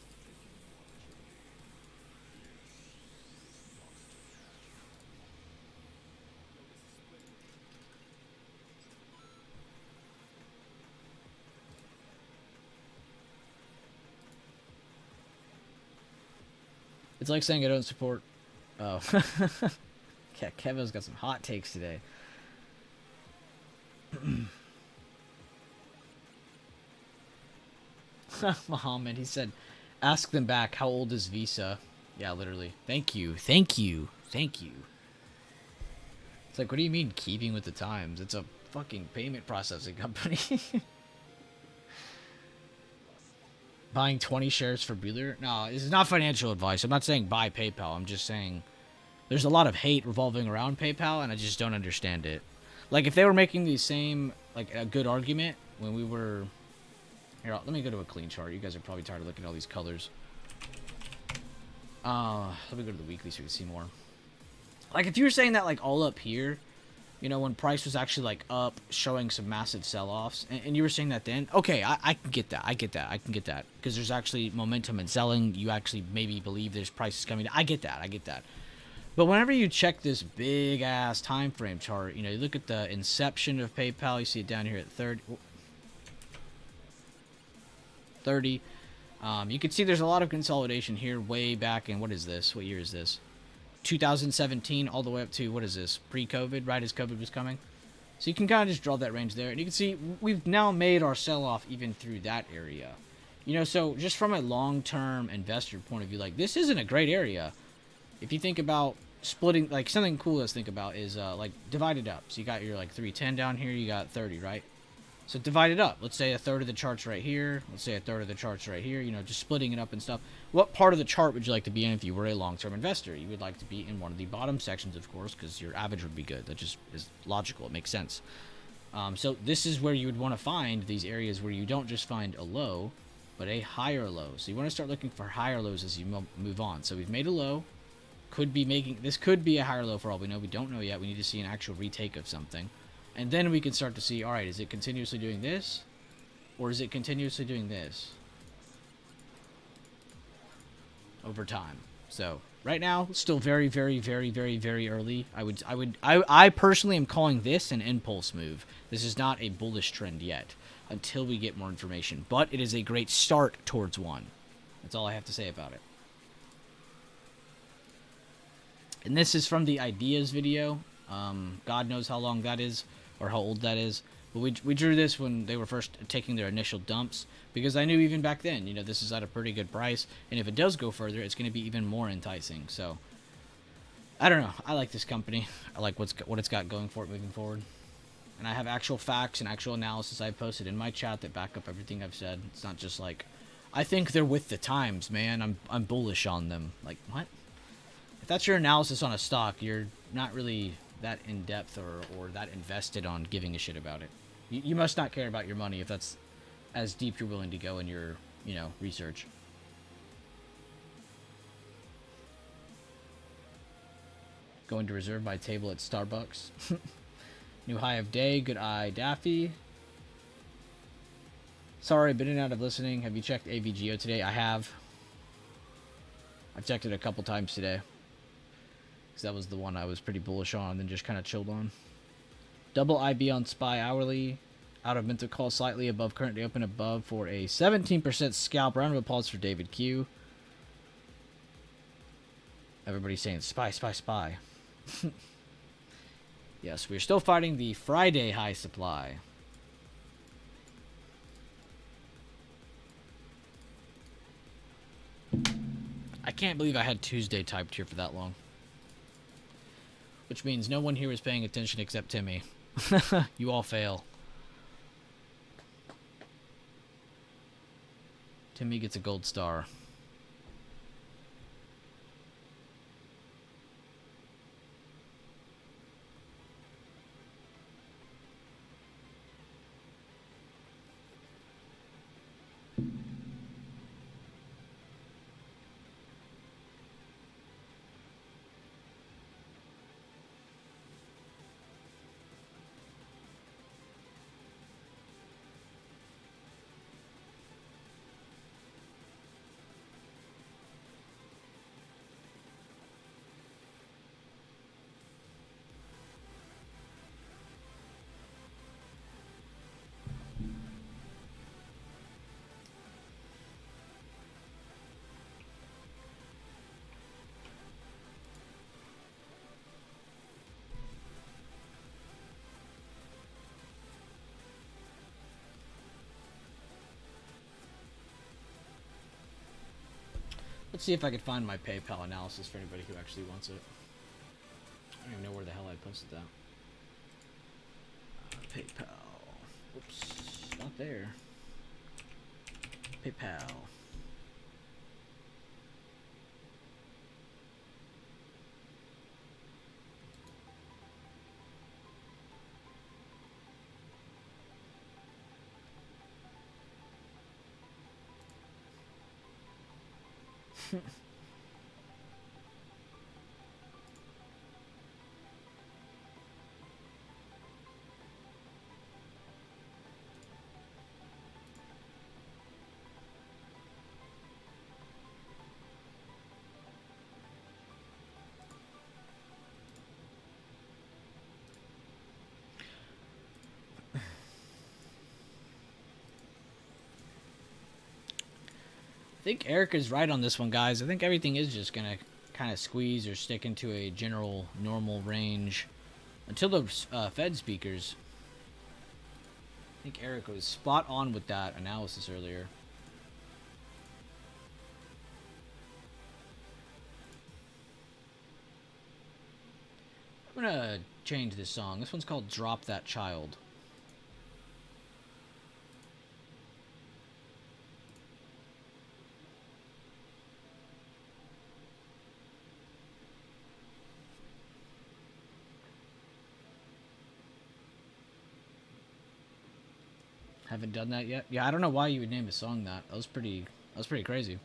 It's like saying I don't support... Oh. Yeah, Kevin's got some hot takes today. Muhammad, he said, ask them back, how old is Visa? Yeah, literally. Thank you. Thank you. Thank you. It's like, what do you mean keeping with the times? It's a fucking payment processing company. Buying 20 shares for Bueller? No, this is not financial advice. I'm not saying buy PayPal. I'm just saying there's a lot of hate revolving around PayPal, and I just don't understand it. Like, if they were making the same, like, a good argument when we were... Here, let me go to a clean chart. You guys are probably tired of looking at all these colors. Let me go to the weekly so you can see more. Like, if you were saying that, like, all up here, you know, when price was actually, like, up, showing some massive sell-offs, and you were saying that then, okay, I can get that. I can get that. Because there's actually momentum in selling. You actually maybe believe there's prices coming down. I get that. But whenever you check this big-ass time frame chart, you know, you look at the inception of PayPal, you see it down here at 30. You can see there's a lot of consolidation here way back in, what is this? What year is this? 2017 all the way up to, what is this, pre-COVID, right as COVID was coming. So you can kind of just draw that range there, and you can see we've now made our sell-off even through that area. You know, so just from a long-term investor point of view, like, this isn't a great area. If you think about splitting, like, something cool to think about is, like, divide it up. So you got your, like, 310 down here, you got 30, right? So divide it up. Let's say a third of the chart's right here. Let's say a third of the chart's right here. You know, just splitting it up and stuff. What part of the chart would you like to be in if you were a long-term investor? You would like to be in one of the bottom sections, of course, because your average would be good. That just is logical. It makes sense. So this is where you would want to find these areas where you don't just find a low, but a higher low. So you want to start looking for higher lows as you move on. So we've made a low. This could be a higher low for all we know. We don't know yet. We need to see an actual retake of something. And then we can start to see, all right, is it continuously doing this? Or is it continuously doing this? Over time. So, right now, still very, very, very, very, very early. I personally am calling this an impulse move. This is not a bullish trend yet, until we get more information. But it is a great start towards one. That's all I have to say about it. And this is from the ideas video. God knows how long that is, or how old that is. But we drew this when they were first taking their initial dumps, because I knew even back then, you know, this is at a pretty good price, and if it does go further, it's going to be even more enticing. So, I don't know. I like this company. I like what it's got going for it moving forward. And I have actual facts and actual analysis I posted in my chat that back up everything I've said. It's not just like, I think they're with the times, man. I'm bullish on them. Like, what? If that's your analysis on a stock, you're not really that in-depth or that invested on giving a shit about it. You must not care about your money if that's as deep you're willing to go in your, you know, research. Going to reserve my table at Starbucks. New high of day. Good eye, Daffy. Sorry, been in and out of listening. Have you checked AVGO today? I have. I've checked it a couple times today. Because that was the one I was pretty bullish on and then just kind of chilled on. Double IB on SPY hourly. Out of mental call slightly above, currently open above for a 17% scalp. Round of applause for David Q. Everybody's saying SPY, SPY, SPY. Yes, we're still fighting the Friday high supply. I can't believe I had Tuesday typed here for that long. Which means no one here is paying attention except Timmy. You all fail. Timmy gets a gold star. Let's see if I can find my PayPal analysis for anybody who actually wants it. I don't even know where the hell I posted that. PayPal. Oops, not there. PayPal. I think Eric is right on this one, guys. I think everything is just going to kind of squeeze or stick into a general normal range until the Fed speakers. I think Eric was spot on with that analysis earlier. I'm going to change this song. This one's called Drop That Child. Haven't done that yet. Yeah, I don't know why you would name a song that. That was pretty crazy.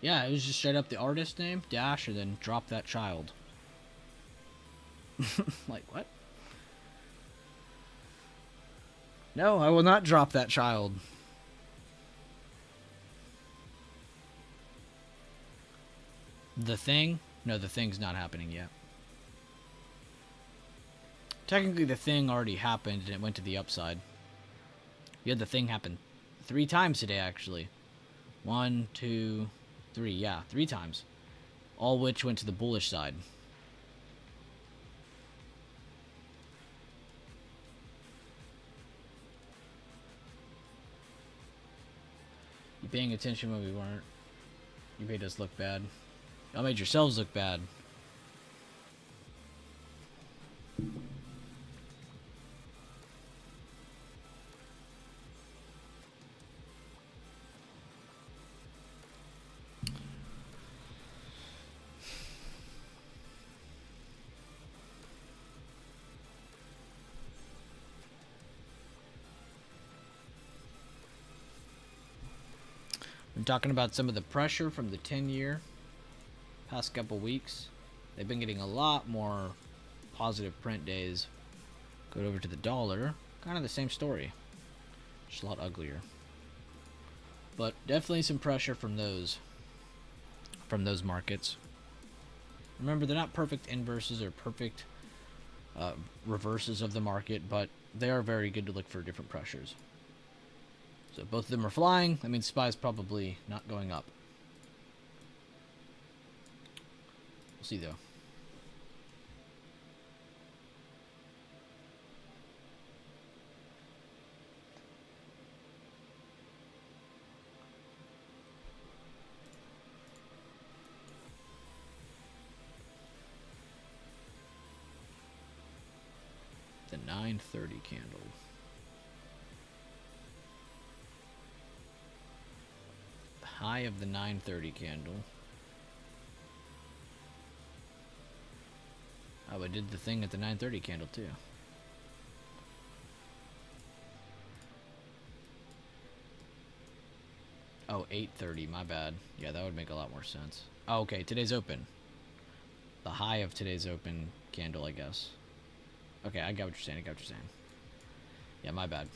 Yeah, it was just straight up the artist name, dash, and then drop that child. Like, what? No, I will not drop that child. The Thing? No, The Thing's not happening yet. Technically, The Thing already happened, and it went to the upside. You had The Thing happen 3 times today, actually. 1, 2, 3. Yeah, 3 times. All which went to the bullish side. You paying attention when we weren't? You made us look bad. Y'all made yourselves look bad. I'm talking about some of the pressure from the 10-year past couple weeks. They've been getting a lot more positive print days. Go over to the dollar. Kind of the same story. Just a lot uglier. But definitely some pressure from those markets. Remember, they're not perfect inverses or perfect reverses of the market, but they are very good to look for different pressures. So both of them are flying. That means SPY's probably not going up. We'll see though. The 930 candle. The high of the 930 candle. Oh, I did the thing at the 930 candle too. Oh, 830, my bad. Yeah, that would make a lot more sense. Oh, okay, today's open. The high of today's open candle, I guess. Okay, I got what you're saying. Yeah, my bad.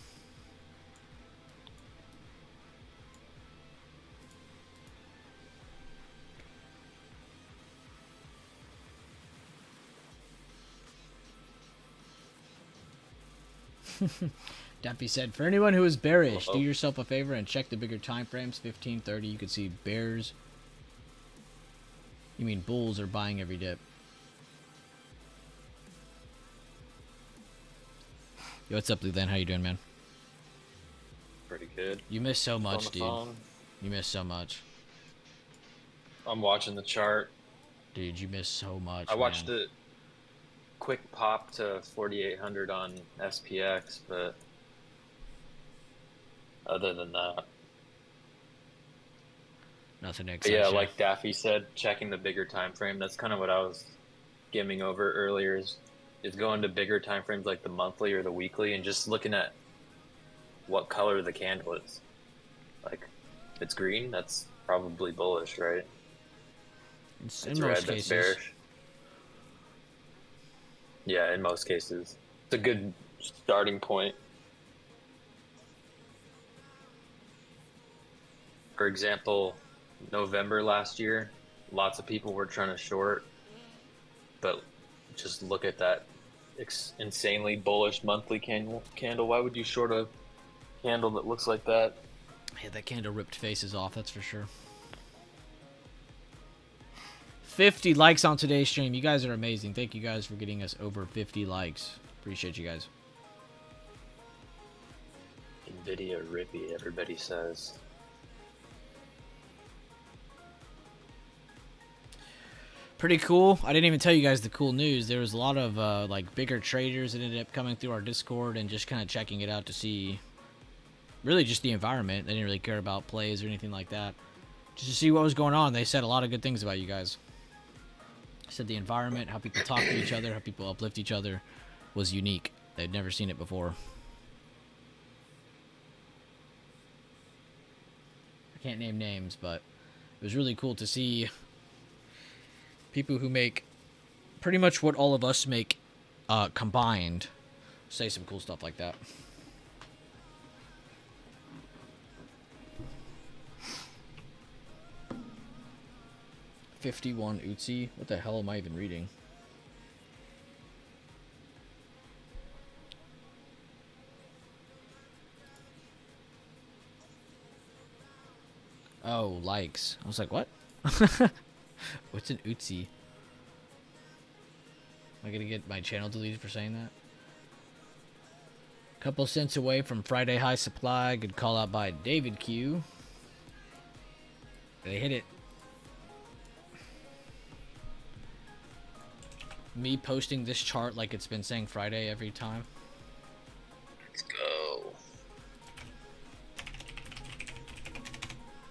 Daffy said, for anyone who is bearish, do yourself a favor and check the bigger time frames. 15, 30, you can see bears. You mean bulls are buying every dip. Yo, what's up, Leland? How you doing, man? Pretty good. You missed so much, dude. Phone. You missed so much. I'm watching the chart. Dude, you missed so much. I watched it quick pop to 4,800 on SPX, but other than that, nothing but yeah, like Daffy said, checking the bigger time frame. That's kind of what I was skimming over earlier. Is going to bigger time frames like the monthly or the weekly, and just looking at what color the candle is. Like, if it's green, that's probably bullish, right? It's It's in red, most that's cases. bearish. Yeah, in most cases. It's a good starting point. For example, November last year, lots of people were trying to short, but just look at that insanely bullish monthly candle. Why would you short a candle that looks like that? Yeah, that candle ripped faces off, that's for sure. 50 likes on today's stream. You guys are amazing. Thank you guys for getting us over 50 likes. Appreciate you guys. Nvidia rippy, everybody says. Pretty cool. I didn't even tell you guys the cool news. There was a lot of like bigger traders that ended up coming through our Discord and just kind of checking it out to see really just the environment. They didn't really care about plays or anything like that. Just to see what was going on. They said a lot of good things about you guys. Said the environment, how people talk to each other, how people uplift each other was unique. They'd never seen it before. I can't name names, but it was really cool to see people who make pretty much what all of us make combined say some cool stuff like that. $51 Utsi. What the hell am I even reading? Oh, likes. I was like, what? What's an Utsi? Am I gonna get my channel deleted for saying that? Couple cents away from Friday high supply. Good call out by David Q. They hit it. Me posting this chart like it's been saying Friday every time. Let's go.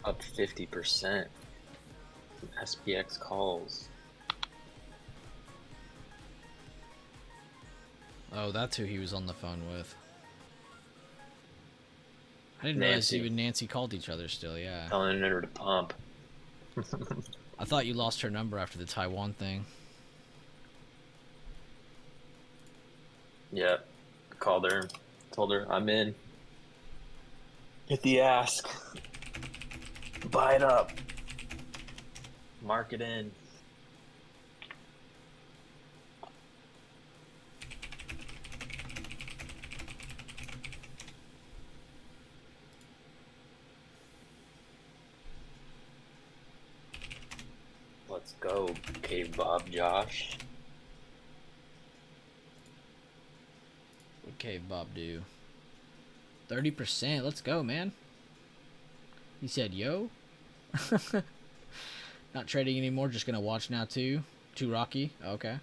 Up 50%. SPX calls. Oh, that's who he was on the phone with. I didn't realize even Nancy called each other still, yeah. Telling her to pump. I thought you lost her number after the Taiwan thing. Yeah, called her, told her I'm in. Hit the ask, buy it up, mark it in. Let's go, Cave Bob Josh. What Cave Bob do? 30%. Let's go, man. He said, yo. Not trading anymore. Just gonna watch now too. Too rocky. Okay.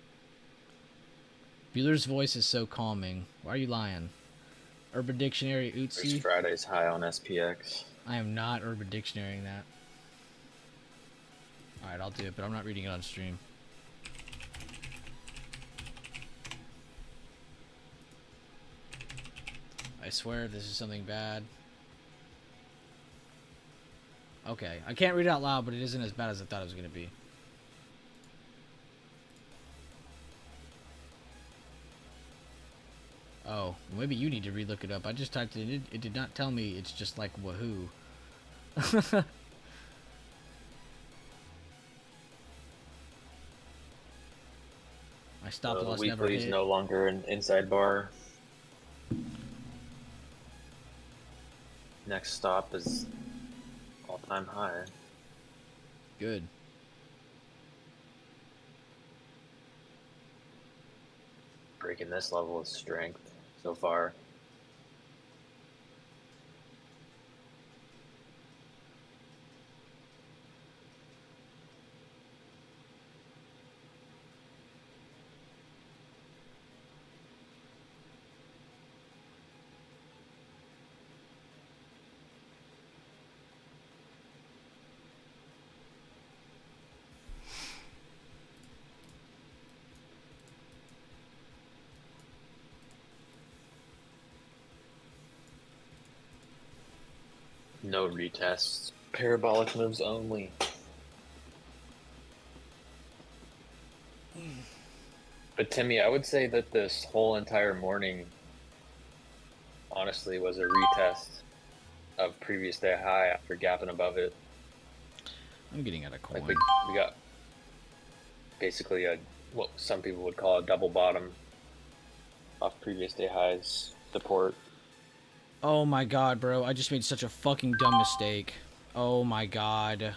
Bueller's voice is so calming. Why are you lying? Urban Dictionary There's Ootsie. Friday's high on SPX. I am not Urban Dictionarying that. Alright, I'll do it, but I'm not reading it on stream. I swear this is something bad. Okay, I can't read it out loud, but it isn't as bad as I thought it was going to be. Oh, well, maybe you need to relook it up. I just typed it in. It did not tell me it's just like wahoo. My stop The loss never weekly is hit. no longer an inside bar. Next stop is all-time high. Good. Breaking this level of strength so far. No retests. Parabolic moves only. But Timmy, I would say that this whole entire morning honestly was a retest of previous day high after gapping above it. I'm getting out of coin. Like we got basically what some people would call a double bottom off previous day highs support. Oh my god, bro. I just made such a fucking dumb mistake. Oh my god.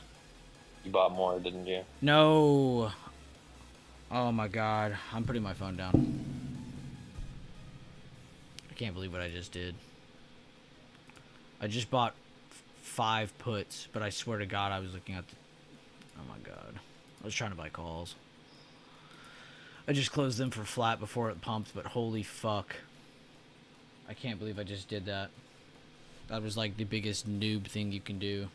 You bought more, didn't you? No. Oh my god. I'm putting my phone down. I can't believe what I just did. I just bought 5 puts, but I swear to god I was looking at the... Oh my god. I was trying to buy calls. I just closed them for flat before it pumped, but holy fuck. I can't believe I just did that. That was like the biggest noob thing you can do.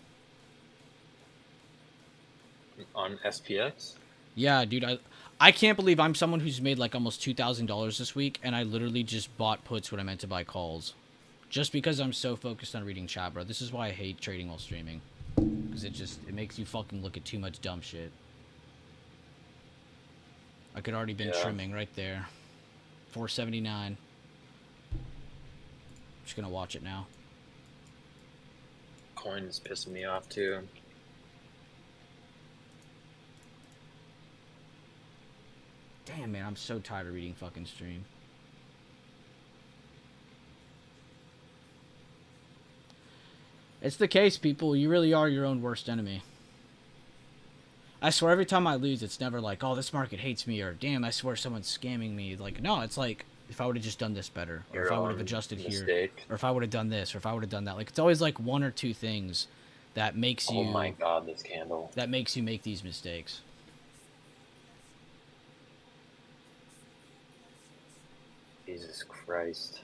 On SPX? Yeah, dude, I can't believe I'm someone who's made like almost $2,000 this week, and I literally just bought puts when I meant to buy calls. Just because I'm so focused on reading chat, bro. This is why I hate trading while streaming. Because it makes you fucking look at too much dumb shit. I could already been trimming right there. 479. Just gonna watch it now. Coin is pissing me off too. Damn, man, I'm so tired of reading fucking stream. It's the case, people. You really are your own worst enemy. I swear every time I lose, it's never like, oh, this market hates me, or damn, I swear someone's scamming me. Like, no, it's like, if I would have just done this better, or if I would have adjusted here, or if I would have done this, or if I would have done that. Like, it's always like 1 or 2 things that makes you... Oh my god, this candle. That makes you make these mistakes. Jesus Christ.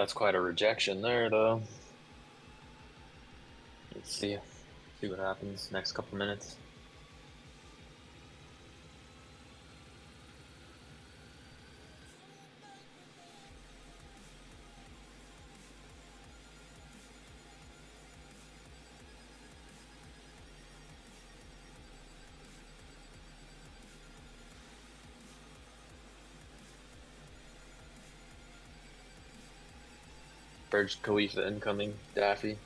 That's quite a rejection there, though. Let's see what happens next couple minutes. Burj Khalifa incoming, Daffy.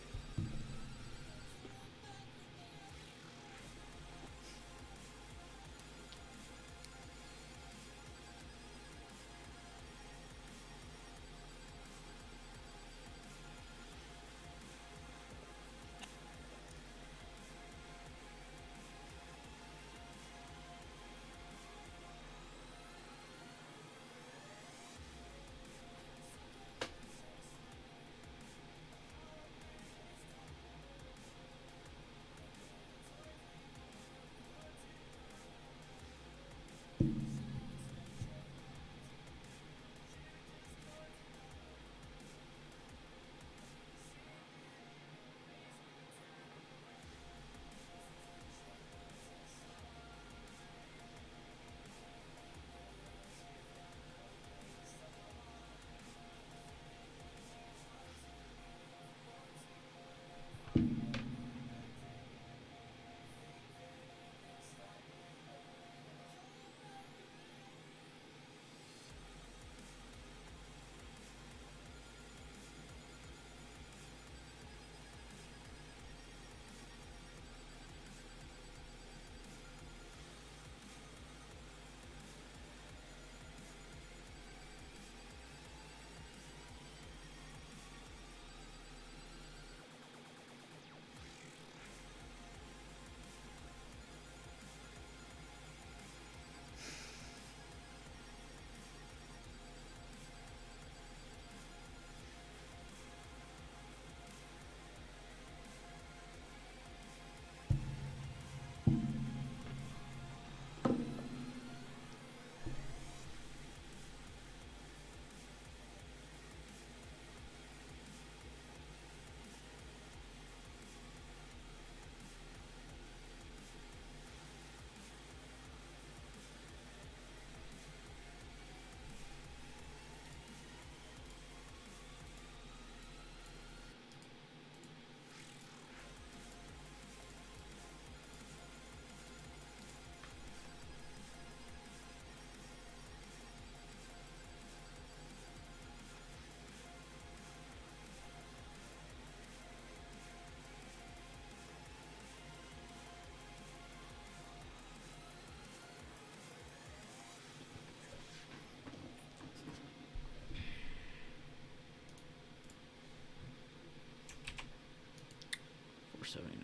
$4.79.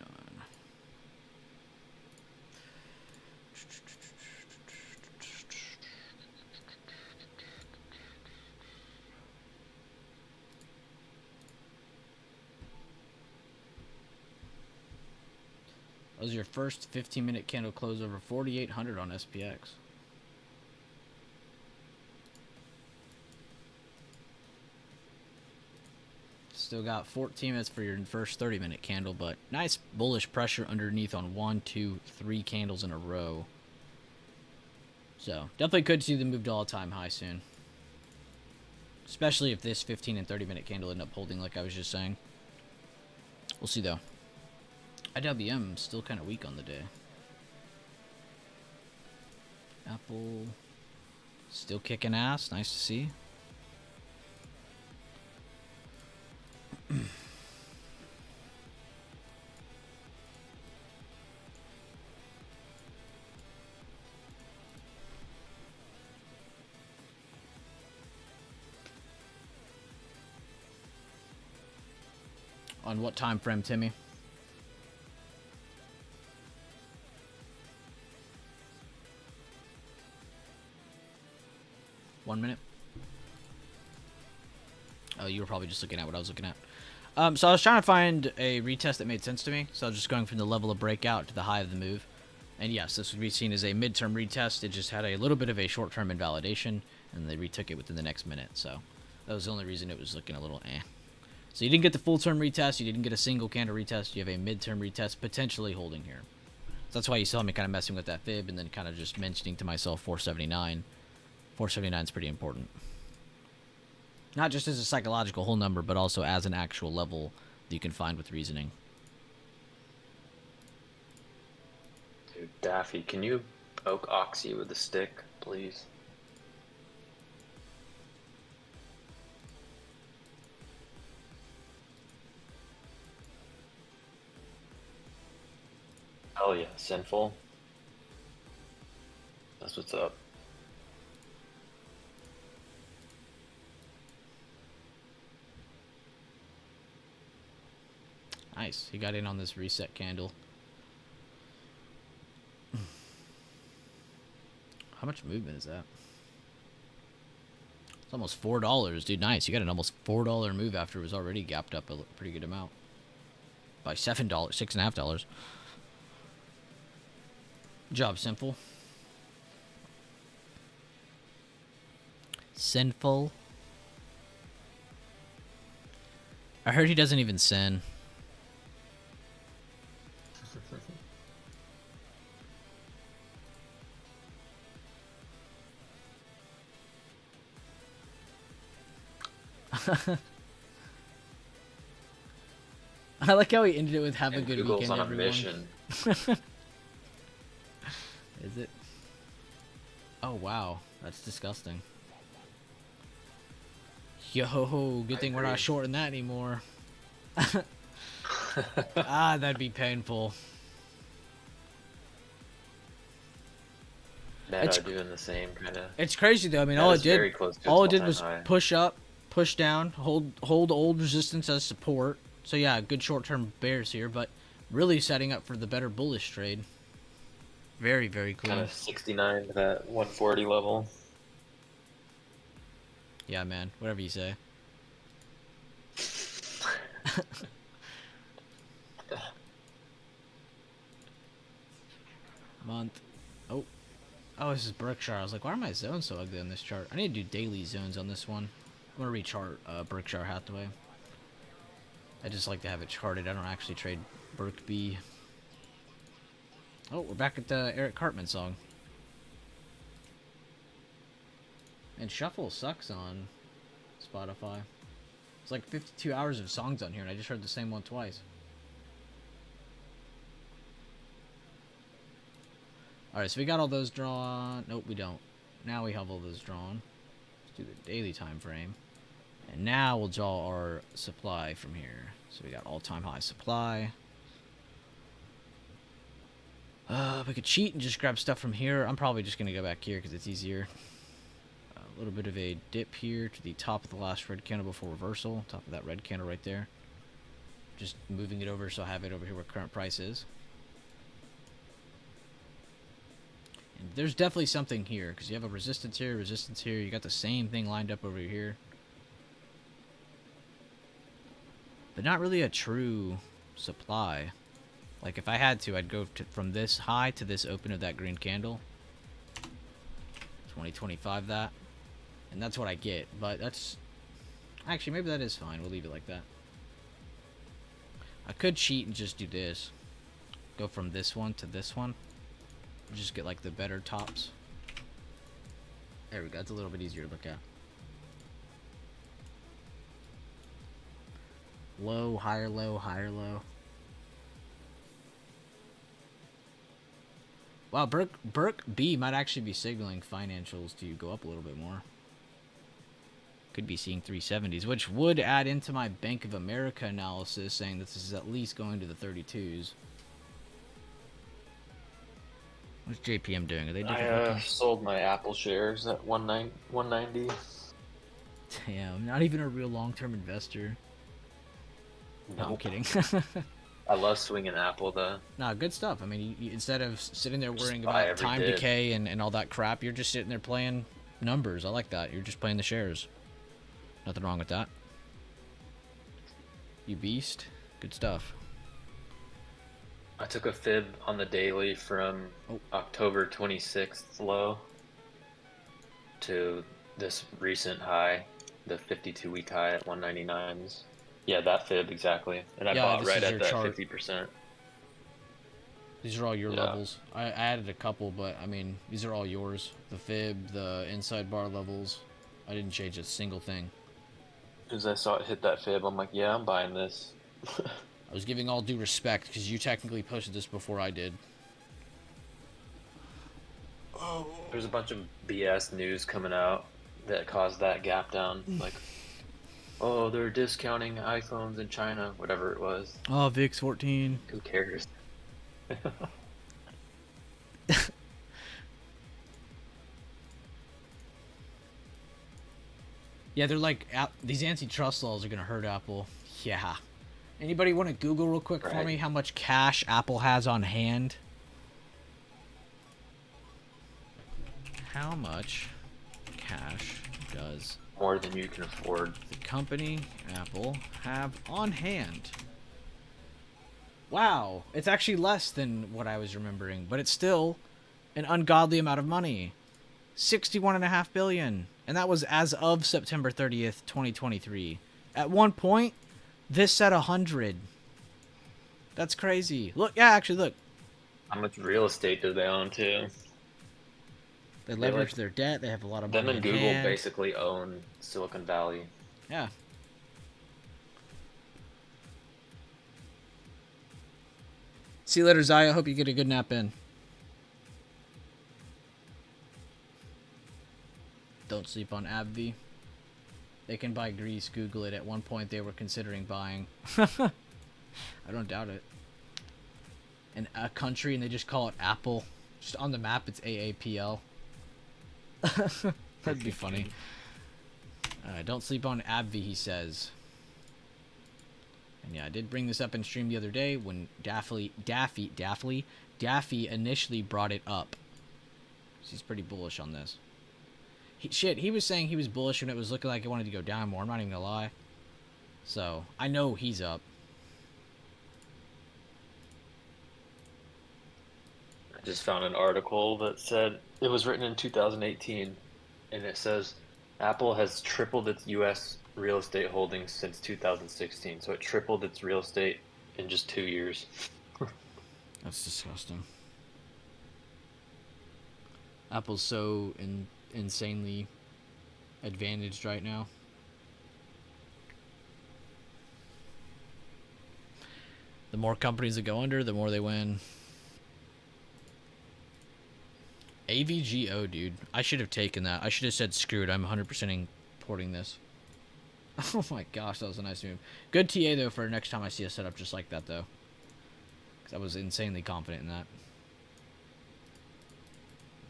That was your first 15-minute candle close over 4,800 on SPX. Still got 14 minutes for your first 30-minute candle, but nice bullish pressure underneath on 1, 2, 3 candles in a row. So definitely could see them move to all-time high soon. Especially if this 15 and 30-minute candle end up holding like I was just saying. We'll see though. IWM still kind of weak on the day. Apple still kicking ass. Nice to see. On what time frame, Timmy? One minute. Oh, you were probably just looking at what I was looking at. So I was trying to find a retest that made sense to me. So I was just going from the level of breakout to the high of the move. And yes, this would be seen as a midterm retest. It just had a little bit of a short-term invalidation, and they retook it within the next minute. So That was the only reason it was looking a little eh. So you didn't get the full term retest. You didn't get a single candle retest. You have a mid-term retest potentially holding here. So that's why you saw me kind of messing with that fib and then kind of just mentioning to myself 479. 479 is pretty important. Not just as a psychological whole number, but also as an actual level that you can find with reasoning. Dude, Daffy, can you poke Oxy with a stick, please? Hell yeah, Sinful. That's what's up. Nice. He got in on this reset candle. How much movement is that? It's almost $4, dude. Nice. You got an almost $4 move after it was already gapped up a pretty good amount. By $7, $6.50. Good job, Sinful. Sinful. I heard he doesn't even sin. I like how he ended it with "Have a good Google's weekend, on a everyone." mission. Is it? Oh wow, that's disgusting. Yo, good thing we're not shorting that anymore. Ah, that'd be painful. Meta doing the same kind of. It's crazy though. I mean, all it did was push up, push down, hold old resistance as support. So yeah, good short-term bears here, but really setting up for the better bullish trade. Very, very cool. Kind of 69 to that 140 level. Yeah, man. Whatever you say. Month. Oh, this is Berkshire. I was like, why are my zones so ugly on this chart? I need to do daily zones on this one. I'm gonna rechart Berkshire Hathaway. I just like to have it charted. I don't actually trade Berkby. Oh, we're back at the Eric Cartman song. And Shuffle sucks on Spotify. It's like 52 hours of songs on here, and I just heard the same one twice. Alright, so we got all those drawn. Nope, we don't. Now we have all those drawn. Let's do the daily time frame. And now we'll draw our supply from here. So we got all-time high supply. We could cheat and just grab stuff from here. I'm probably just going to go back here because it's easier. A little bit of a dip here to the top of the last red candle before reversal. Top of that red candle right there. Just moving it over so I have it over here where current price is. And there's definitely something here because you have a resistance here, You got the same thing lined up over here. But not really a true supply. Like if I had to, I'd go from this high to this open of that green candle. 2025 that. And that's what I get. But that's... Actually, maybe that is fine. We'll leave it like that. I could cheat and just do this. Go from this one to this one. Just get like the better tops. There we go. It's a little bit easier to look at. Low, higher, low, higher, low. Wow, Burke B might actually be signaling financials to go up a little bit more. Could be seeing 370s, which would add into my Bank of America analysis, saying this is at least going to the 32s. What's JPM doing? Are they different? I sold my Apple shares at 190. Damn, not even a real long-term investor. No, I'm kidding. I love swinging Apple though. Nah, good stuff. I mean, you, instead of sitting there worrying about time decay and all that crap, you're just sitting there playing numbers. I like that. You're just playing the shares. Nothing wrong with that. You beast. Good stuff. I took a fib on the daily from October 26th low to this recent high. the 52-week high at 199s. Yeah, that fib exactly. And I Yeah, bought this right is at your that chart. 50%. These are all your Yeah. levels. I added a couple, but I mean, these are all yours. The fib, the inside bar levels. I didn't change a single thing. As I saw it hit that fib, I'm like, yeah, I'm buying this. I was giving all due respect because you technically posted this before I did. There's a bunch of BS news coming out that caused that gap down. Like, oh, they're discounting iPhones in China, whatever it was. Oh, VIX 14. Who cares? Yeah, they're like, these antitrust laws are going to hurt Apple. Yeah. Anybody want to Google real quick for Right. me how much cash Apple has on hand? How much cash does More than you can afford. the company Apple have on hand? Wow, it's actually less than what I was remembering, but it's still an ungodly amount of money. 61.5 billion. And that was as of September 30th, 2023. At one point, this said 100. That's crazy. Look, yeah, actually, look. How much real estate do they own too? They They, leverage like, their debt. They have a lot of Them money and in Google hand. basically own Silicon Valley. Yeah. See you later, Zaya. Hope you get a good nap in. Don't sleep on AbbVie. They can buy Greece. Google it. At one point, they were considering buying. I don't doubt it. And a country, and they just call it Apple. Just on the map, it's AAPL. That'd be funny. Don't sleep on AbbVie, he says. And yeah, I did bring this up in stream the other day when Daffy initially brought it up. He's pretty bullish on this. He was saying he was bullish when it was looking like it wanted to go down more. I'm not even gonna lie. So, I know he's up. I just found an article that said it was written in 2018, and it says Apple has tripled its U.S. real estate holdings since 2016. So it tripled its real estate in just 2 years. That's disgusting. Apple's so insanely advantaged right now. The more companies that go under, the more they win. AVGO, dude. I should have taken that. I should have said, screw it. I'm 100% importing this. Oh my gosh, that was a nice move. Good TA, though, for next time I see a setup just like that, though. Because I was insanely confident in that.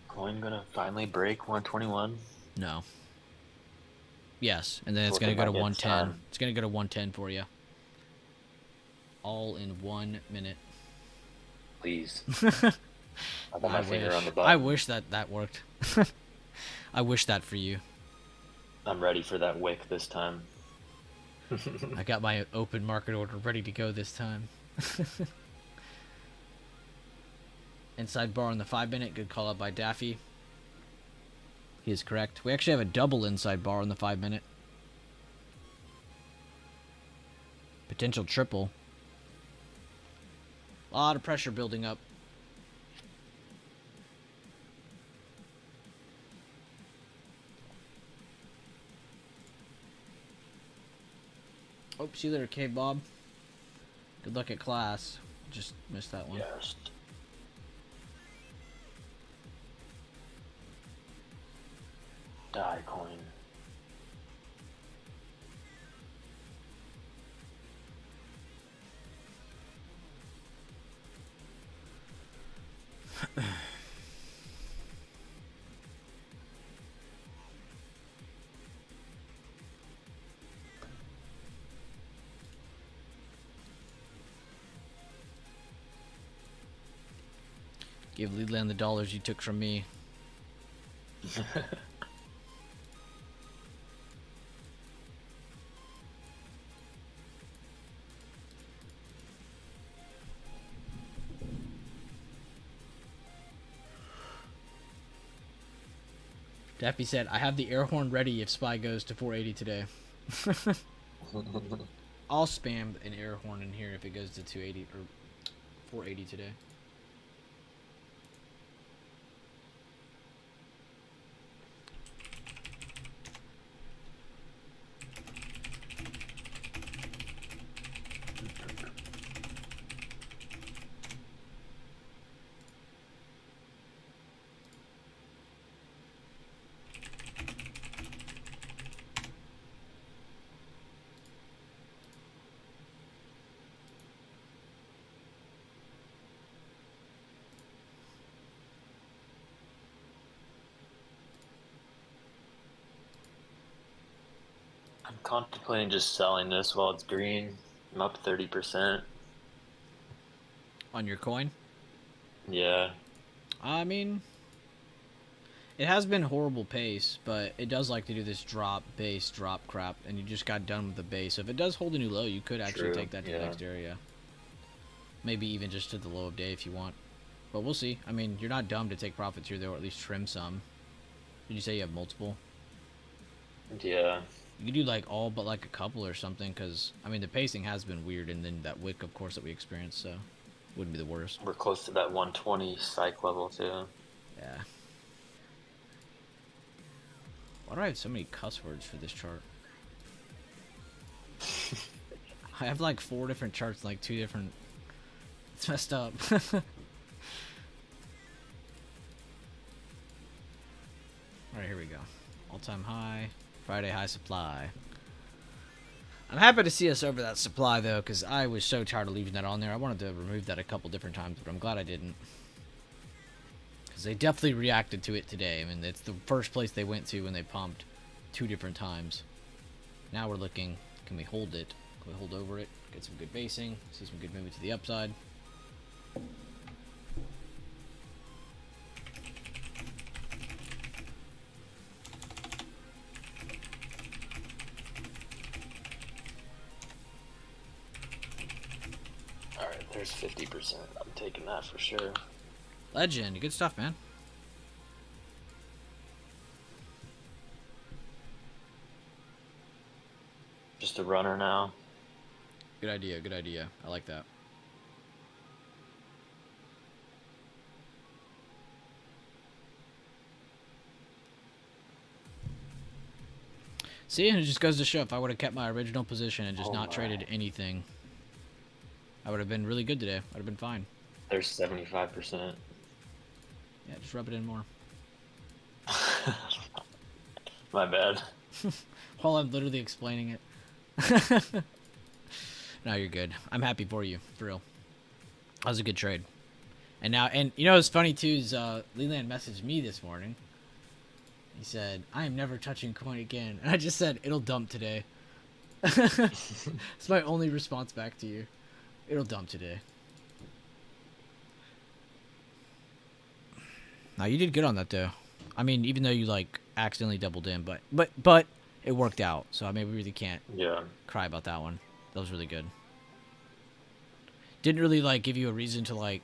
Coin gonna finally break 121. No. Yes, and then it's Looking going to go to like it's 110. time. It's going to go to 110 for you. All in 1 minute. Please. I got my finger on the button. I wish that worked. I wish that for you. I'm ready for that wick this time. I got my open market order ready to go this time. Inside bar on the 5 minute. Good call out by Daffy. He is correct. We actually have a double inside bar on the 5 minute. Potential triple. A lot of pressure building up. Oh, see you later, K-Bob. Good luck at class. Just missed that one. Yes. Die coin. Give Leland the dollars you took from me. Daffy said, I have the air horn ready if SPY goes to 480 today. I'll spam an air horn in here if it goes to 280 or 480 today. I'm contemplating just selling this while it's green. I'm up 30%. On your coin? Yeah. I mean, it has been horrible pace, but it does like to do this drop, base, drop crap, and you just got done with the base. So if it does hold a new low, you could actually True, take that to the yeah. next area. Maybe even just to the low of day if you want. But we'll see. I mean, you're not dumb to take profits here, though, or at least trim some. Did you say you have multiple? Yeah. You could do like all but like a couple or something, because, I mean, the pacing has been weird, and then that wick, of course, that we experienced, so wouldn't be the worst. We're close to that 120 psych level too. Yeah. Why do I have so many cuss words for this chart? I have like 4 different charts, like 2 different... It's messed up. Alright, here we go. All-time high. Friday high supply. I'm happy to see us over that supply, though, because I was so tired of leaving that on there. I wanted to remove that a couple different times, but I'm glad I didn't. Because they definitely reacted to it today. I mean, it's the first place they went to when they pumped 2 different times. Now we're looking, can we hold it? Can we hold over it? Get some good basing. See some good movement to the upside. Alright, there's 50%. I'm taking that for sure. Legend. Good stuff, man. Just a runner now. Good idea. Good idea. I like that. See, and it just goes to show, if I would have kept my original position and just not traded anything, I would have been really good today. I'd have been fine. There's 75%. Yeah, just rub it in more. My bad. While I'm literally explaining it. No, you're good. I'm happy for you, for real. That was a good trade. And now, and you know what's funny too is Leland messaged me this morning. He said, I am never touching coin again. And I just said, it'll dump today. It's my only response back to you. It'll dump today. Now, you did good on that, though. I mean, even though you, like, accidentally doubled in. But it worked out. So I mean, we really can't cry about that one. That was really good. Didn't really, like, give you a reason to, like,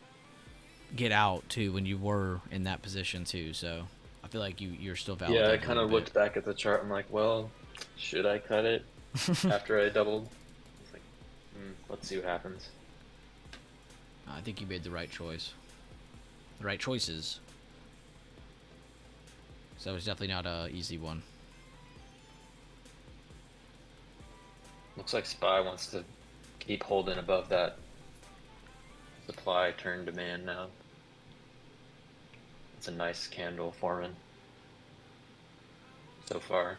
get out, too, when you were in that position, too. So I feel like you're still valid. Yeah, I kind of looked back at the chart. I'm like, well, should I cut it after I doubled? It's like, let's see what happens. I think you made the right choice. The right choices. So that was definitely not an easy one. Looks like SPY wants to keep holding above that supply turn demand now. It's a nice candle forming so far.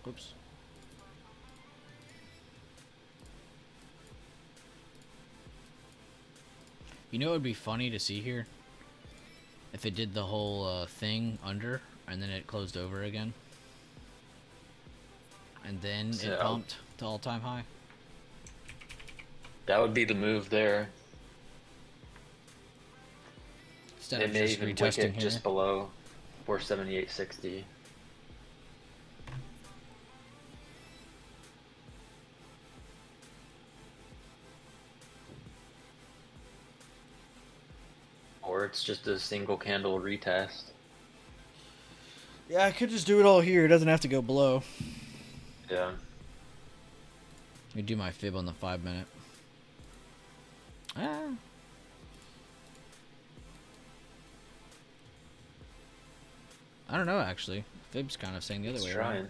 Oops. You know what would be funny to see here? If it did the whole thing under, and then it closed over again. And then it pumped to all-time high. That would be the move there. instead They of may just even wick retesting it here. just below 478.60. Or it's just a single candle retest. Yeah, I could just do it all here. It doesn't have to go below. Yeah. Let me do my fib on the 5 minute. Ah. I don't know, actually. Fib's kind of saying the other way Trying. around.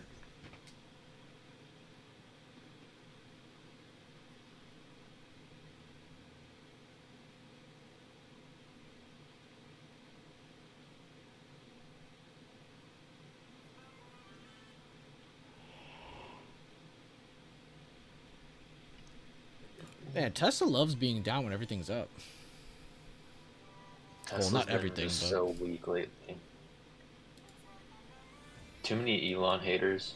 Man, Tesla loves being down when everything's up. Tesla's not been everything, just but- so weak lately. Too many Elon haters.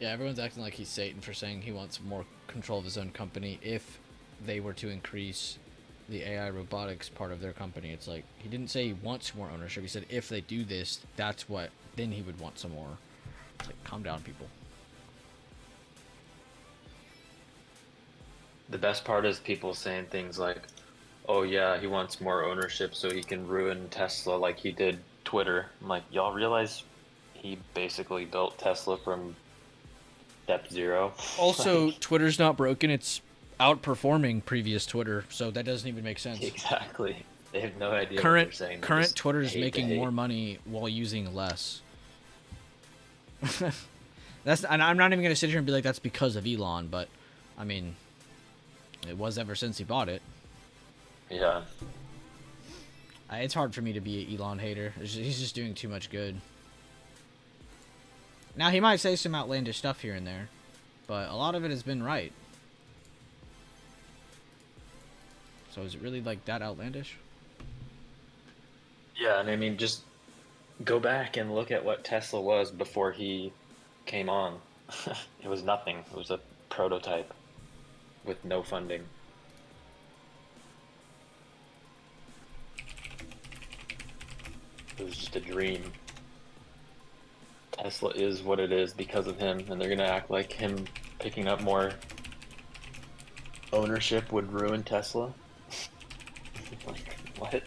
Yeah, everyone's acting like he's Satan for saying he wants more control of his own company if they were to increase the AI robotics part of their company. It's like, he didn't say he wants more ownership. He said if they do this, that's what, then he would want some more. It's like, calm down, people. The best part is people saying things like, oh yeah, he wants more ownership so he can ruin Tesla like he did Twitter. I'm like, y'all realize he basically built Tesla from step zero? Also, Like, Twitter's not broken. It's outperforming previous Twitter, so that doesn't even make sense. exactly. They have no idea what Current they're saying. They current just Twitter is hate to making hate. more money while using less. And I'm not even gonna sit here and be like that's because of Elon, but I mean, it was ever since he bought it. Yeah. It's hard for me to be an Elon hater. He's just doing too much good. Now he might say some outlandish stuff here and there, but a lot of it has been right. So is it really like that outlandish? Yeah, and I mean, just go back and look at what Tesla was before he came on. It was nothing. It was a prototype with no funding. It was just a dream. Tesla is what it is because of him, and they're gonna act like him picking up more ownership would ruin Tesla. Like, what?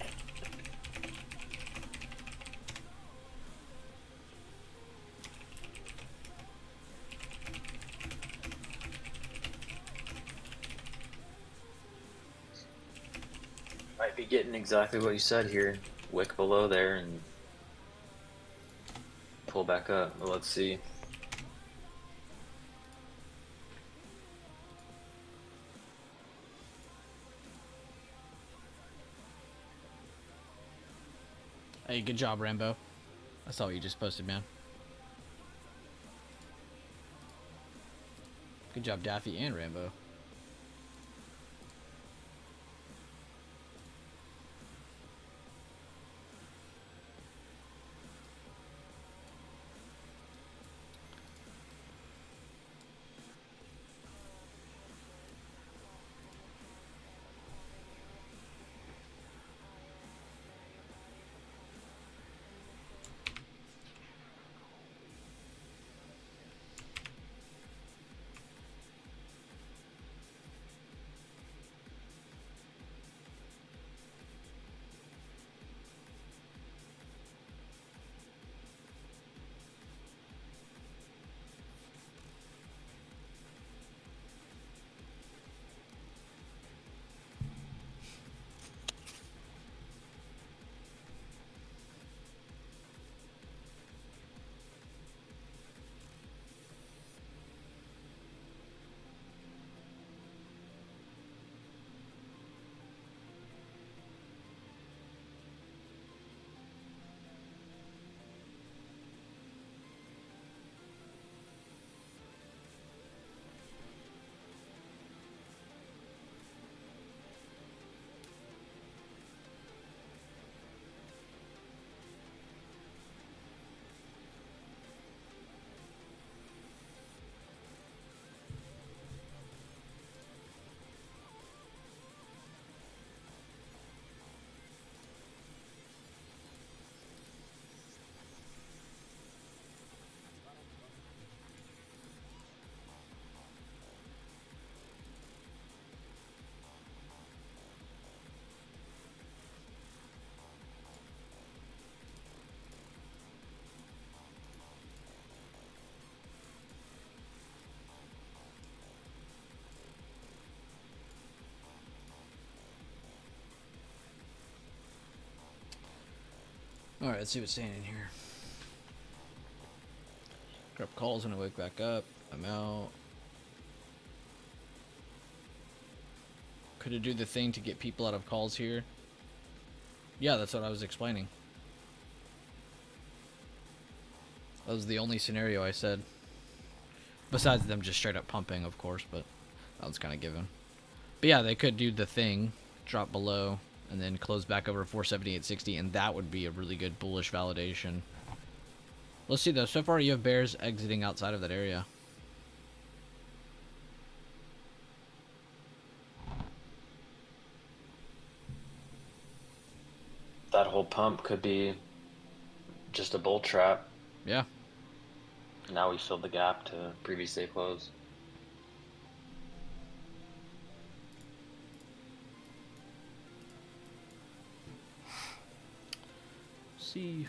Might be getting exactly what you said here. Wick below there and pull back up. Well, let's see. Hey, good job, Rambo. I saw what you just posted, man. Good job, Daffy and Rambo. Alright, let's see what's saying in here. Drop calls when I wake back up. I'm out. Could it do the thing to get people out of calls here? Yeah, that's what I was explaining. That was the only scenario I said. Besides them just straight up pumping, of course, but that was kind of given. But yeah, they could do the thing, drop below, and then close back over 478.60, and that would be a really good bullish validation. Let's see though. So far, you have bears exiting outside of that area. That whole pump could be just a bull trap. Yeah. Now we filled the gap to previous day close. See.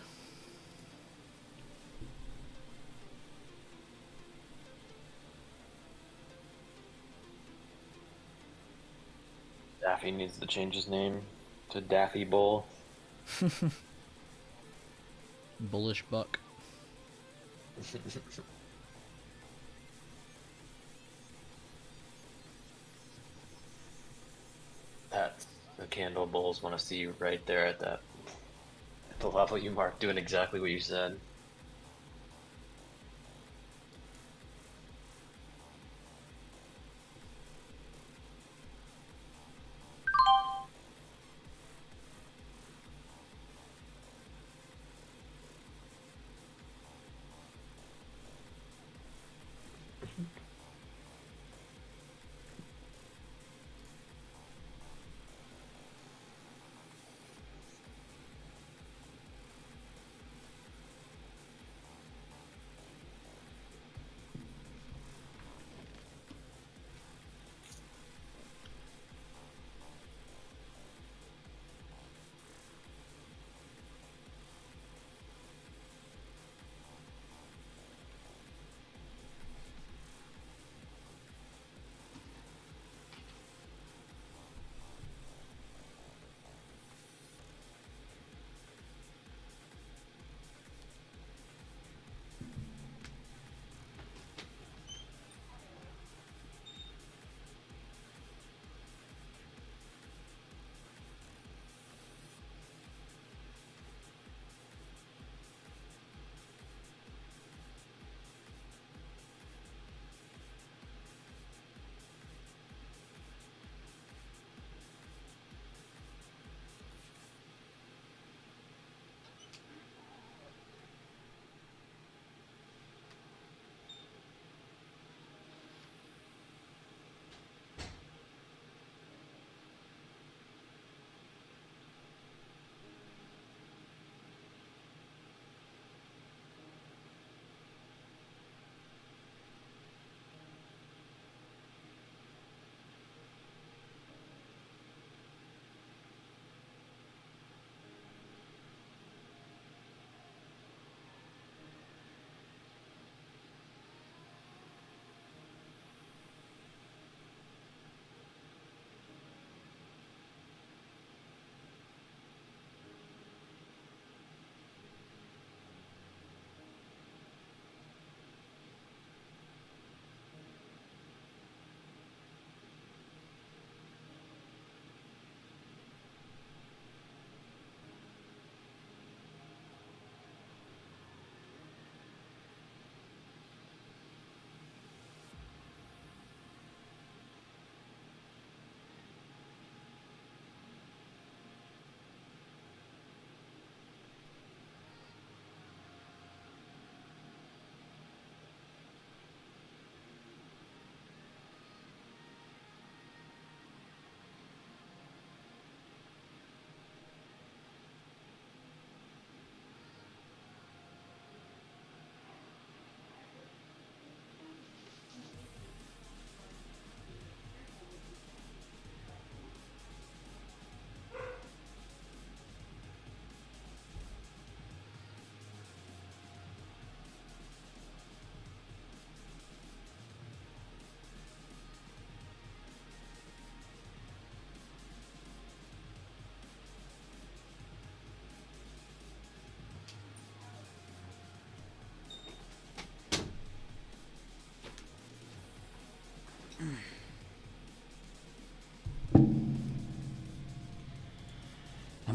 Daffy needs to change his name to Daffy Bull. Bullish buck. That's the candle bulls want to see you right there at that, at the level you marked, doing exactly what you said.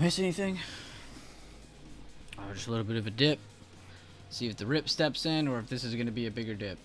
miss anything? Oh, just a little bit of a dip. See if the rip steps in or if this is going to be a bigger dip.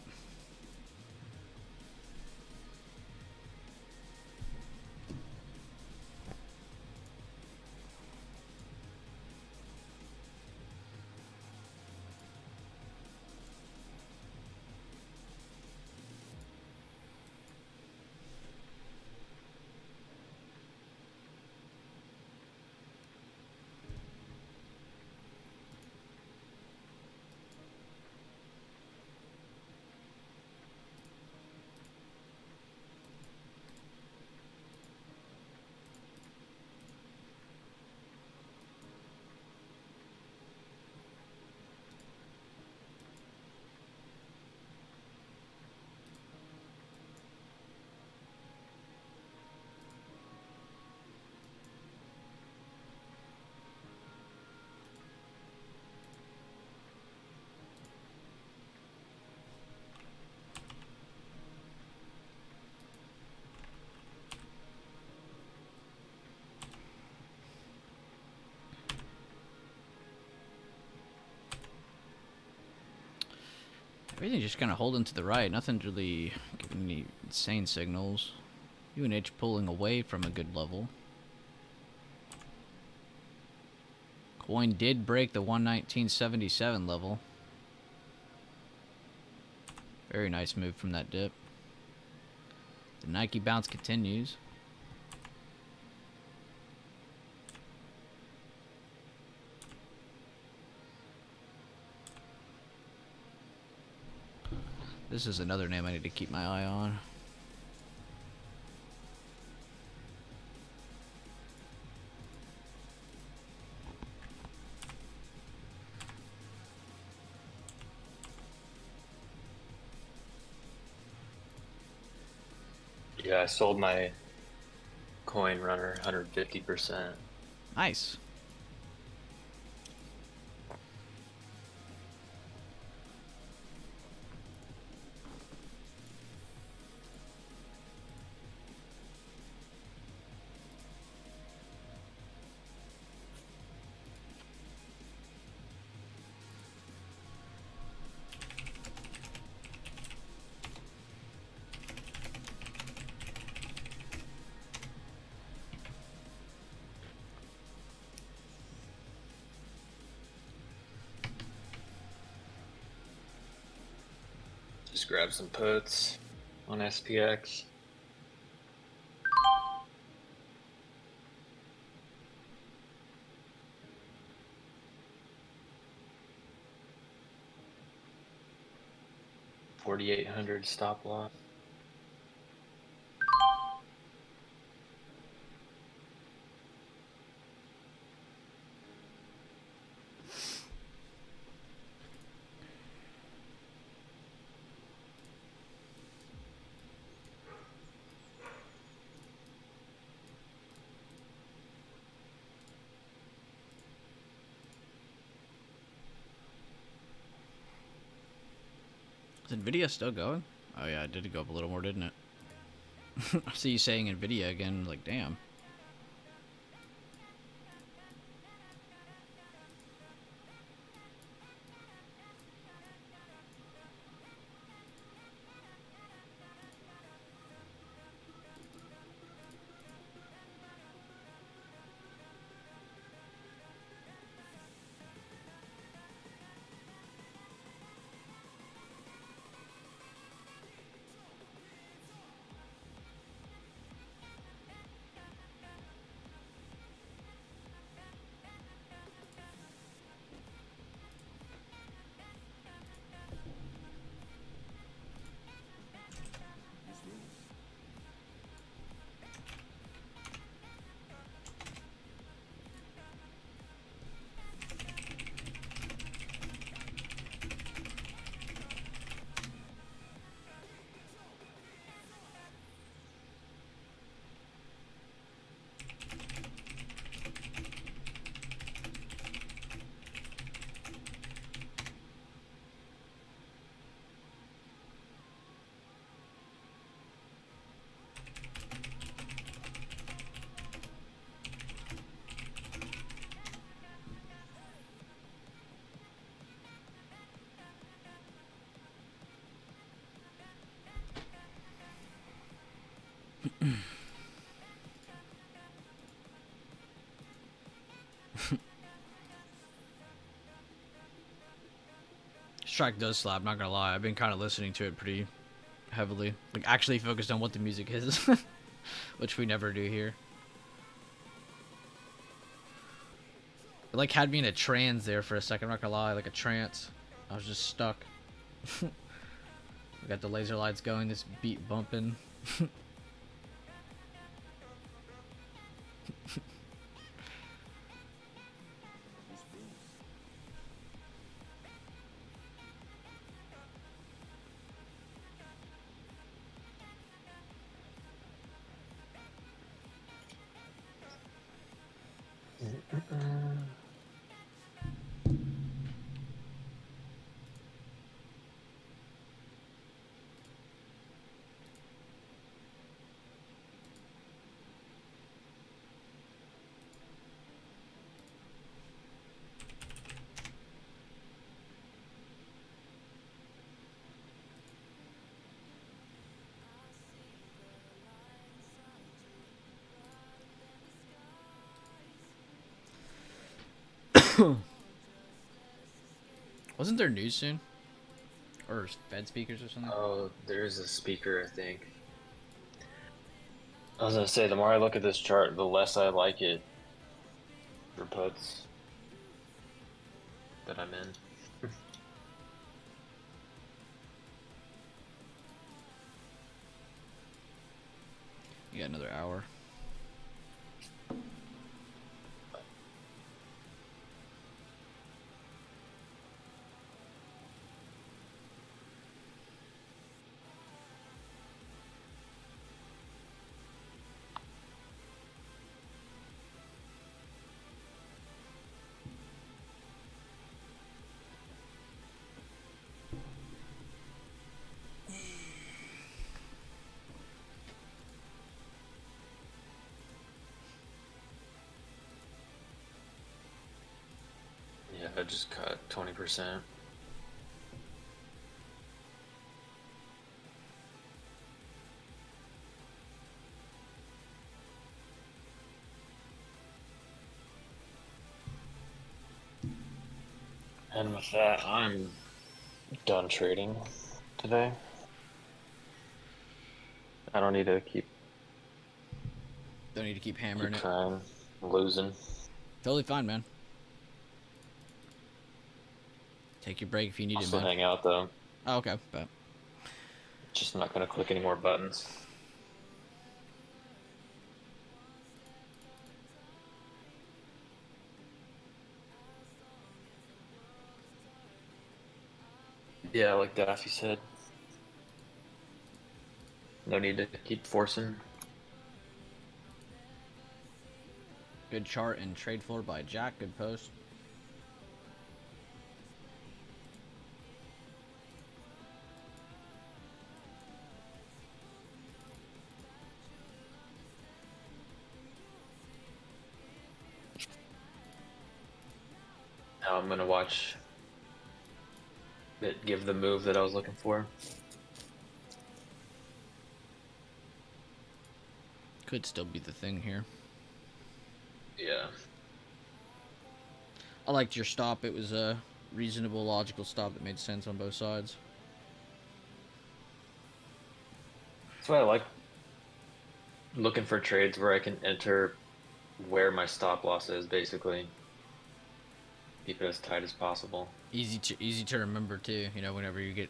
Everything just kind of holding to the right. Nothing's really giving any insane signals. UNH pulling away from a good level. Coin did break the 119.77 level. Very nice move from that dip. The Nike bounce continues. This is another name I need to keep my eye on. Yeah, I sold my coin runner 150%. Nice. Just grab some puts on SPX. $4,800 stop loss. Is Nvidia still going? Oh yeah, it did go up a little more, didn't it? I see you saying Nvidia again, like damn. This track does slap, not gonna lie. I've been kind of listening to it pretty heavily. Like, actually focused on what the music is. Which we never do here. It, like, had me in a trance there for a second, I'm not gonna lie. Like, a trance. I was just stuck. We got the laser lights going, this beat bumping. Wasn't there news soon? Or Fed speakers or something? Oh, there's a speaker, I think. I was gonna say, the more I look at this chart, the less I like it for puts that I'm in. You got another hour. Yeah, I just cut 20%. And with that, I'm done trading today. I don't need to Don't need to keep hammering keep it. trying, losing. Totally fine, man. Take your break if you need I'll it, still man. hang out though. Oh, okay, bet. Just not gonna click any more buttons. Yeah, like Daffy said. No need to keep forcing. Good chart and trade floor by Jack. Good post. Now I'm gonna watch it give the move that I was looking for. Could still be the thing here. Yeah. I liked your stop. It was a reasonable, logical stop that made sense on both sides. That's why I like looking for trades where I can enter where my stop loss is, basically. Keep it as tight as possible. Easy to remember too. You know, whenever you get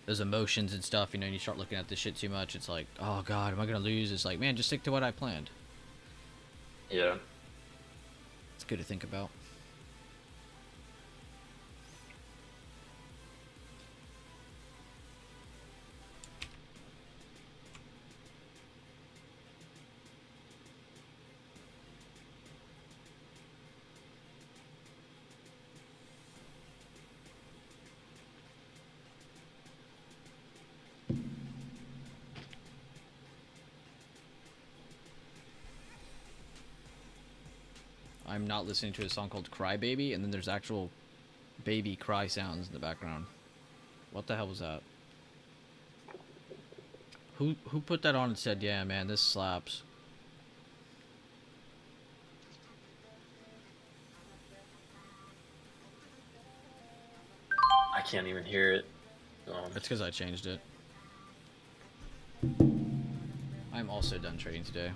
those emotions and stuff, you know, and you start looking at this shit too much, it's like, oh god, am I gonna lose? It's like, man, just stick to what I planned. Yeah. It's good to think about. I'm not listening to a song called Cry Baby, and then there's actual baby cry sounds in the background. What the hell was that? Who put that on and said, yeah, man, this slaps? I can't even hear it. That's because I changed it. I'm also done trading today.